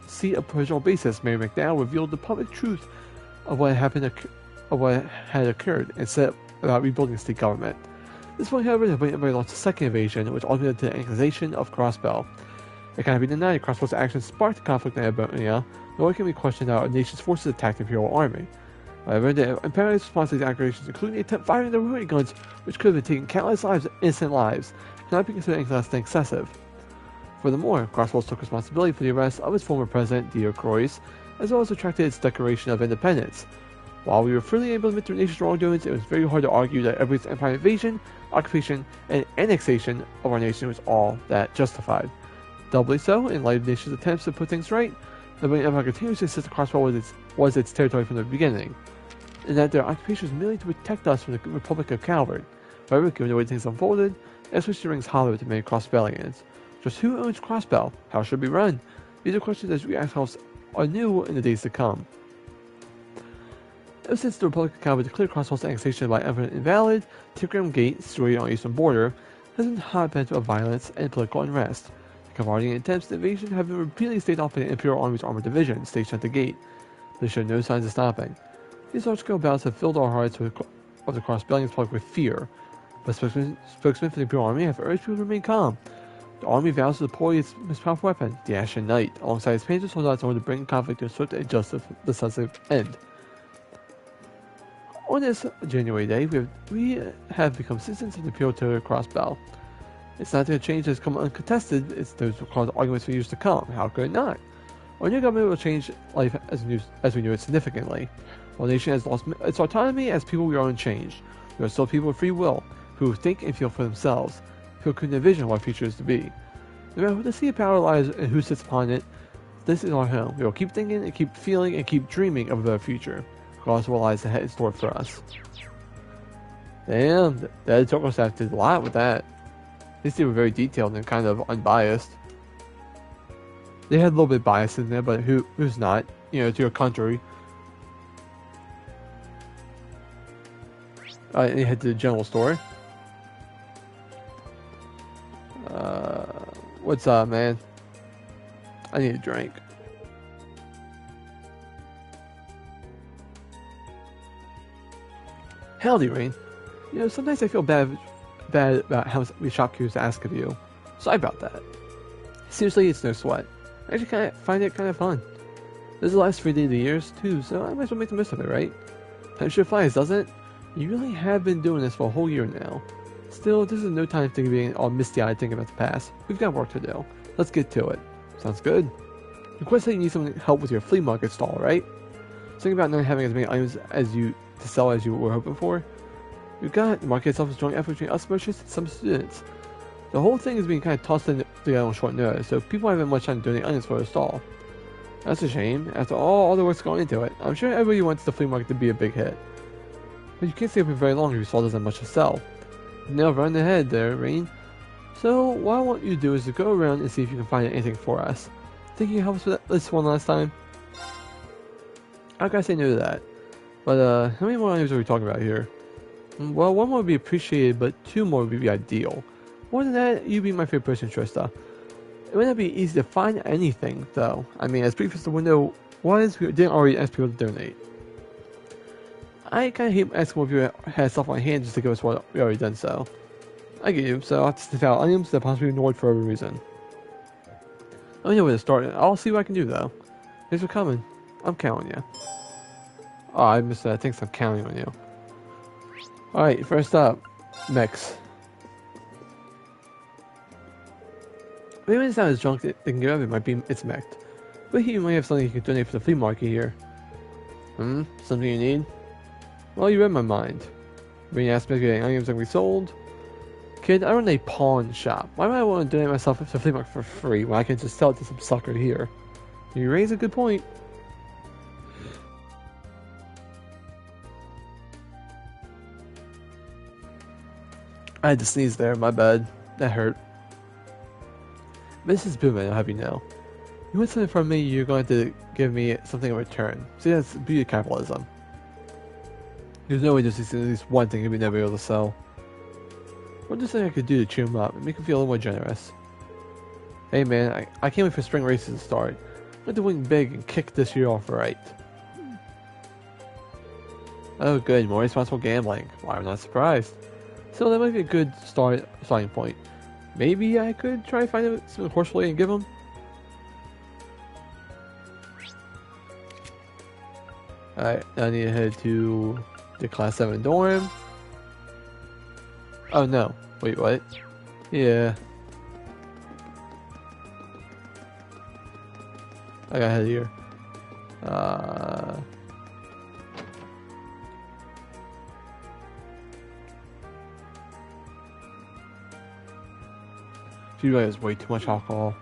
seat of provisional basis, Mayor McDowell revealed the public truth of what had occurred and set about rebuilding the state government. This point, however, the Empire launched a second invasion, which ultimately led to the annexation of Crossbell. It cannot be denied Crossbell's actions sparked conflict in Ebonia, nor can we question how a nation's forces attacked the Imperial Army. However, the Imperial's response to these accusations, including the attempt firing the railway guns, which could have been taking countless lives, innocent lives, cannot be considered anything less than excessive. Furthermore, Crossbell took responsibility for the arrest of its former president, Dio Croix, as well as attracted its Declaration of Independence. While we were freely able to admit the nation's wrongdoings, it was very hard to argue that every Empire invasion, occupation, and annexation of our nation was all that justified. Doubly so, in light of the nation's attempts to put things right, the British Empire continues to insist that Crossbell was its territory from the beginning, and that their occupation was merely to protect us from the Republic of Calvert. However, given the way things unfolded, it switched rings hollow to many Crossbellians. Just who owns Crossbell? How should it be run? These are questions that we ask ourselves anew in the days to come. Ever since the Republic of Calvert declared Crossbell's annexation by Emperor invalid, Tigrum Gate, situated on the eastern border, has been a hotbed of violence and political unrest. The Calvardian attempts at invasion have been repeatedly stayed off by the Imperial Army's armored division stationed at the gate, but they showed no signs of stopping. These large-scale battles have filled our hearts of the Crossbellians public with fear, but spokesmen for the Imperial Army have urged people to remain calm. The army vows to deploy its most powerful weapon, the Ashen Knight, alongside its Panzer soldiers in order to bring conflict to a swift and just decisive end. On this January day, we have become citizens of the Imperial territory of Crossbell. It's not that a change has come uncontested, it's those will cause arguments for years to come. How could it not? Our new government will change life as we knew it significantly. While the nation has lost its autonomy, as people we are unchanged. We are still people with free will, who think and feel for themselves, who can envision what our future is to be. No matter where the sea of power lies and who sits upon it, this is our home. We will keep thinking and keep feeling and keep dreaming of a better future, regardless of what lies ahead in store for us. Damn, the editorial staff did a lot with that. At least they were very detailed and kind of unbiased. They had a little bit of bias in there, but who's not? You know, to your country. And you head to the general store. What's up, man? I need a drink. Howdy, Rain. You know, sometimes I feel bad about how many shopkeepers ask of you. Sorry about that. Seriously, it's no sweat. I actually find it kind of fun. This is the last 3 days of the year, too, so I might as well make the most of it, right? Time sure flies, doesn't it? You really have been doing this for a whole year now. Still, this is no time to be all misty-eyed thinking about the past. We've got work to do. Let's get to it. Sounds good. You quite say you need some help with your flea market stall, right? Think about not having as many items as you to sell as you were hoping for. You got the market itself is a joint effort between us merchants and some students. The whole thing is being kind of tossed in together on short notice, so people haven't much time to donate items for a stall. That's a shame. After all the work's going into it, I'm sure everybody wants the flea market to be a big hit. But you can't stay open very long if your stall doesn't have much to sell. You nailed right on the head there, Rain. So what I want you to do is to go around and see if you can find anything for us. Think you can help us with this one last time? I gotta say no to that. But how many more items are we talking about here? Well, one more would be appreciated, but two more would be ideal. More than that, you'd be my favorite person, Trista. It would not be easy to find anything, though. I mean, as brief as the window was, we didn't already ask people to donate. I kinda hate asking what people had stuff on hand just to give us what we already done so. I get you, so I'll have to sniff out items that possibly ignored for every reason. Let me know where to start. I'll see what I can do, though. Thanks for coming. I'm counting you. Oh, I missed that. Thanks, I'm counting on you. Alright, first up, mechs. Maybe it's not as junk that they can get out of it, might be it's mech'd. But you might have something you can donate for the flea market here. Something you need? Well, you read my mind. Being asked me getting items that can be sold. Kid, I run a pawn shop. Why would I want to donate myself to the flea market for free when I can just sell it to some sucker here? You raise a good point. I had to sneeze there, my bad. That hurt. Mrs. Booman, I'll have you know. You want something from me, you're going to give me something in return. See, that's the beauty of capitalism. There's no way just at least one thing you'll be never able to sell. What's just something I could do to cheer him up and make him feel a little more generous? Hey man, I can't wait for spring races to start. I'm going to win big and kick this year off right. Oh good, more responsible gambling. Why, I'm not surprised. So that might be a good starting point. Maybe I could try to find some horse play and give him. Alright, now I need to head to the Class 7 dorm. Oh no, wait, what? Yeah. I gotta head here. She really has way too much alcohol.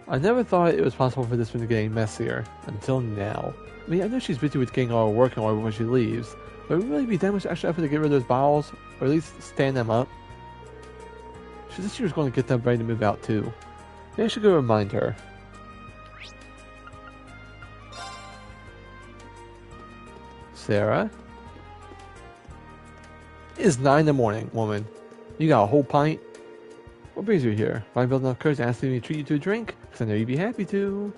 I never thought it was possible for this one to get any messier, until now. I mean, I know she's busy with getting all her work in order when she leaves, but it would really be that much extra effort to get rid of those bottles, or at least stand them up. She said she was going to get them ready to move out too. Maybe I should go remind her. Sarah? It is 9 in the morning, woman. You got a whole pint? What brings you here? Why build enough courage to ask me to treat you to a drink? Because I know you'd be happy to.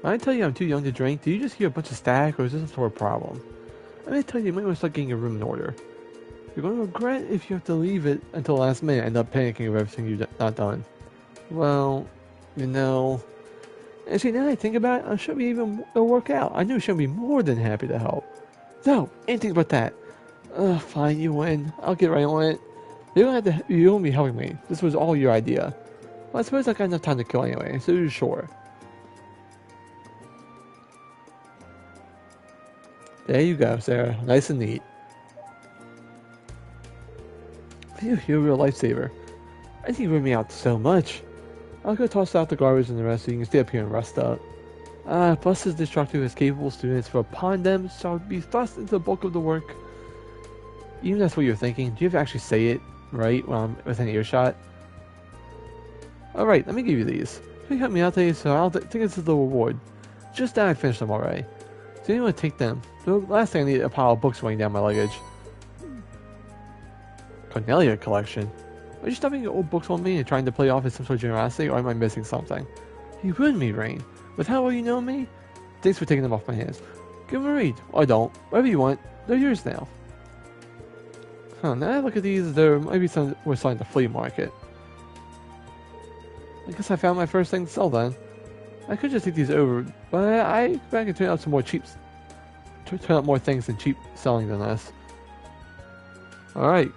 When I tell you I'm too young to drink, do you just hear a bunch of static, or is this a sort of problem? I'm going to tell you, you might want to start getting your room in order. You're going to regret if you have to leave it until the last minute and end up panicking over everything you've not done. Well, you know... And see, now that I think about it, I'm sure it'll work out. I know she'll be more than happy to help. No, anything but that. Fine, you win. I'll get right on it. You won't be helping me. This was all your idea. Well, I suppose I got enough time to kill anyway, so sure. There you go, Sarah. Nice and neat. Phew, you're a real lifesaver. I think you ruined me out so much. I'll go toss out the garbage and the rest so you can stay up here and rest up. Plus this destructive as capable students, for upon them shall be thrust into the bulk of the work. Even that's what you're thinking. Do you have to actually say it right when I'm within earshot? Alright, let me give you these. You help me out today, so I'll think this is the reward. Just that I finished them already. So you want to take them. The last thing I need is a pile of books weighing down my luggage. Cornelia collection? Are you stuffing your old books on me and trying to play off as some sort of generosity, or am I missing something? You ruined me, Rain. With how well you know me? Thanks for taking them off my hands. Give them a read. Or don't. Whatever you want. They're yours now. Huh, now I look at these, there might be some we're selling at the flea market. I guess I found my first thing to sell then. I could just take these over, but I can turn out some more turn out more things than cheap selling than this. Alright.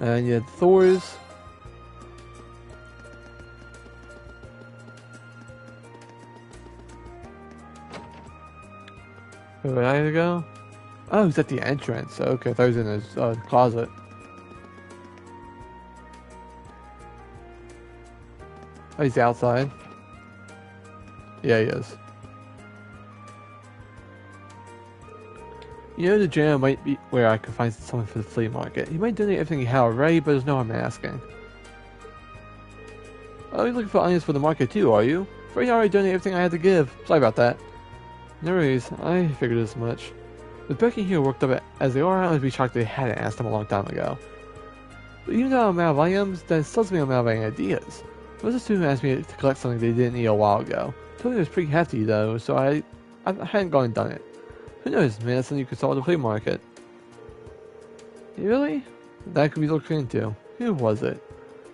And you had Thor's. Where did I go? Oh, he's at the entrance. Okay, I thought he was in his closet. Oh, he's outside. Yeah, he is. You know, the jam might be where I could find something for the flea market. He might donate everything he had already, but there's no harm in asking. Oh, you're looking for onions for the market too, are you? Afraid I already donated everything I had to give. Sorry about that. No worries, I figured as much. With Becky here worked up as they are, I would be shocked they hadn't asked him a long time ago. But even though I'm out of items, that still doesn't mean I'm out of any ideas. There was a student who asked me to collect something they didn't need a while ago. Told me it was pretty hefty though, so I hadn't gone and done it. Who knows, man, that's something you could sell at the flea market. Really? That could be looked into. Who was it?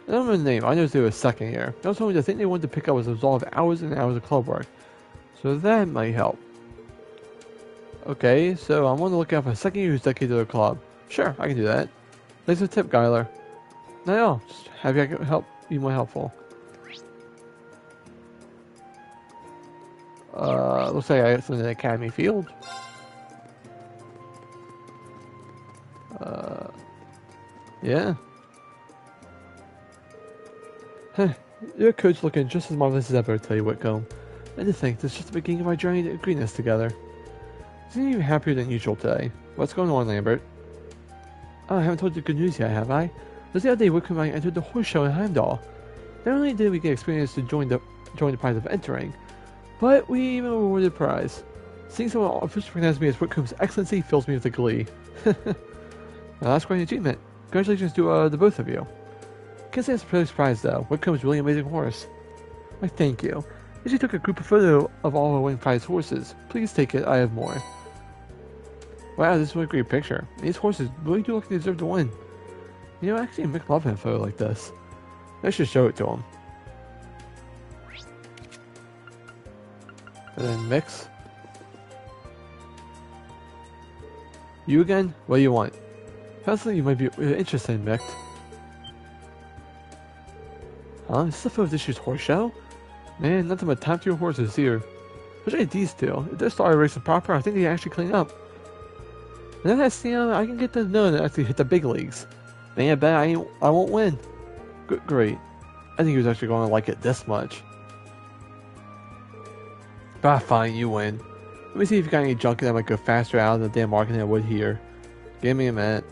I don't remember the name, I noticed they were second here. They also told me the thing they wanted to pick up was a result of hours and hours of club work. So that might help. Okay, so I'm on the lookout for a second year who's dedicated to the club. Sure, I can do that. Thanks for the tip, Gyler. No, just happy I could be more helpful. Looks like I got something in the Academy Field. Yeah. Your coach looking just as marvelous as ever, tell you Whitcomb. And to think, this is just the beginning of our journey to greenness together. Seem even happier than usual today. What's going on, Lambert? Oh, I haven't told you the good news yet, have I? It was the other day Whitcomb and I entered the horse show in Heimdall. Not only did we get experience to join the prize of entering, but we even rewarded the prize. Seeing someone officially recognize me as Whitcomb's Excellency fills me with glee. Well, that's quite an achievement. Congratulations to the both of you. Can't say I'm really surprised though. Whitcomb's really amazing horse. Why, thank you. I actually took a group photo of all our winning prize horses. Please take it, I have more. Wow, this is a great picture. These horses really do look like they deserve to win. You know, actually Mick loved a photo like this. I should show it to him. And then Mix. You again? What do you want? Found something you might be interested in, Mick. Huh? Is this a photo of this year's horse show? Man, nothing but top-tier horses here. Especially these two. If they're started racing proper, I think they actually clean up. And then I see them, I can get to know and actually hit the big leagues. Man, I bet I won't win. Great. I think he was actually going to like it this much. Ah, fine, you win. Let me see if you got any junk that might go faster out of the damn market than I would here. Give me a minute.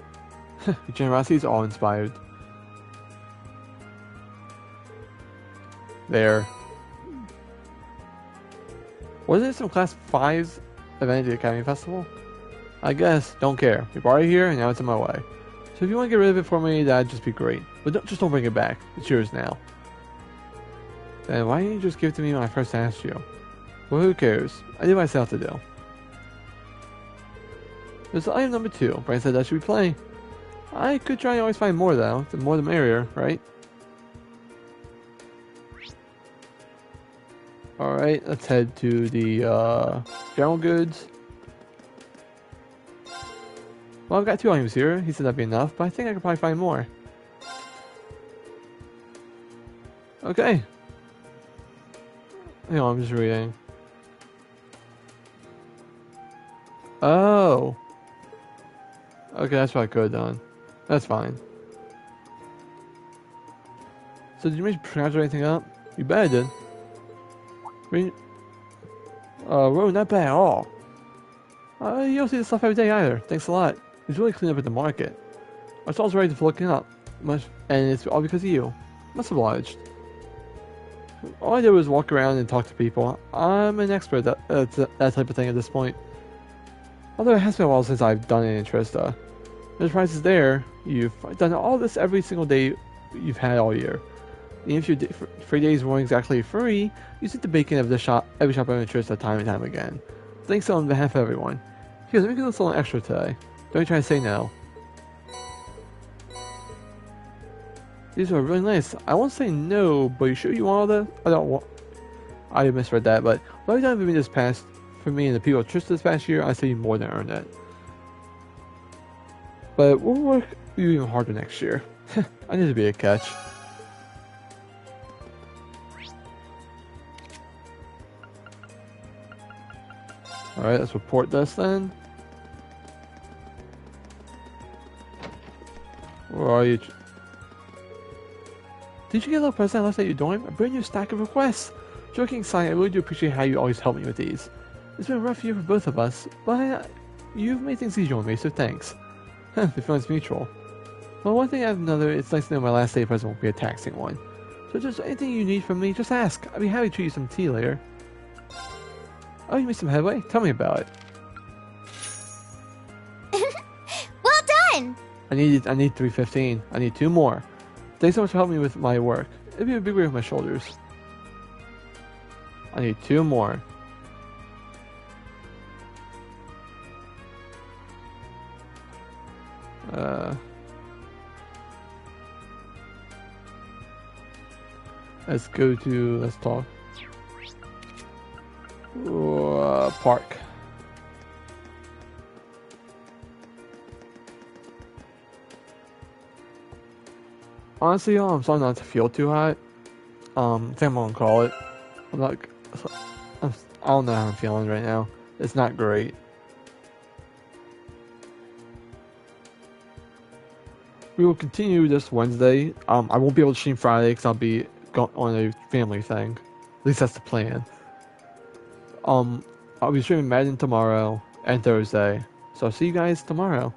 Your generosity is awe-inspired. There. Wasn't it some Class 5's event at the Academy Festival? I guess. Don't care. You brought it here, and now it's in my way. So if you want to get rid of it for me, that'd just be great. But don't bring it back. It's yours now. Then why didn't you just give it to me when I first asked you? Well, who cares? I did what I set out to do. There's item number 2. Brian said that should be plenty. I could try and always find more, though. The more the merrier, right? Alright, let's head to the general goods. Well, I've got 2 items here. He said that'd be enough, but I think I could probably find more. Okay. Hang on, I'm just reading. Oh. Okay, that's what I could have done. That's fine. So did you manage to pronounce anything up? You bet I did. Rowan, not bad at all. You don't see this stuff every day either. Thanks a lot. It's really clean up at the market. Our stall's ready for looking up. And it's all because of you. Much obliged. All I did was walk around and talk to people. I'm an expert at that type of thing at this point. Although it has been a while since I've done it in Trista. The price is there. You've done all this every single day you've had all year. And if your free days weren't exactly free, you sit the bacon of the shop, every shop in Trista time and time again. Thanks on behalf of everyone. Here, let me get a little extra today. Don't try to say no. These are really nice. I won't say no, but you sure you want all that? I don't want. I misread that, but what have you done for me this past, for me and the people of Trista this past year? I say you more than earned it. But we'll work you even harder next year. I need to be a catch. Alright, let's report this then. Where are you? Did you get a little present I left at your dorm? A brand new stack of requests! Joking aside, I really do appreciate how you always help me with these. It's been a rough year for both of us, but you've made things easier on me, so thanks. The feeling's mutual. Well, one thing after another, it's nice to know my last day present won't be a taxing one. So if there's anything you need from me, just ask. I'd be happy to treat you some tea later. Oh, you made some headway? Tell me about it. Well done! I need 315. I need 2 more. Thanks so much for helping me with my work. It'd be a big weight off my shoulders. I need 2 more. Let's talk. Park. Honestly, y'all, I'm starting not to feel too hot. I think I'm gonna call it. I don't know how I'm feeling right now. It's not great. We will continue this Wednesday. I won't be able to stream Friday because I'll be going on a family thing. At least that's the plan. I'll be streaming Madden tomorrow and Thursday. So I'll see you guys tomorrow.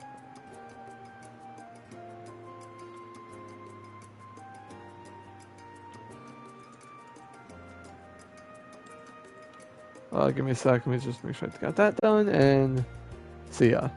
Give me a sec. Let me just make sure I got that done and see ya.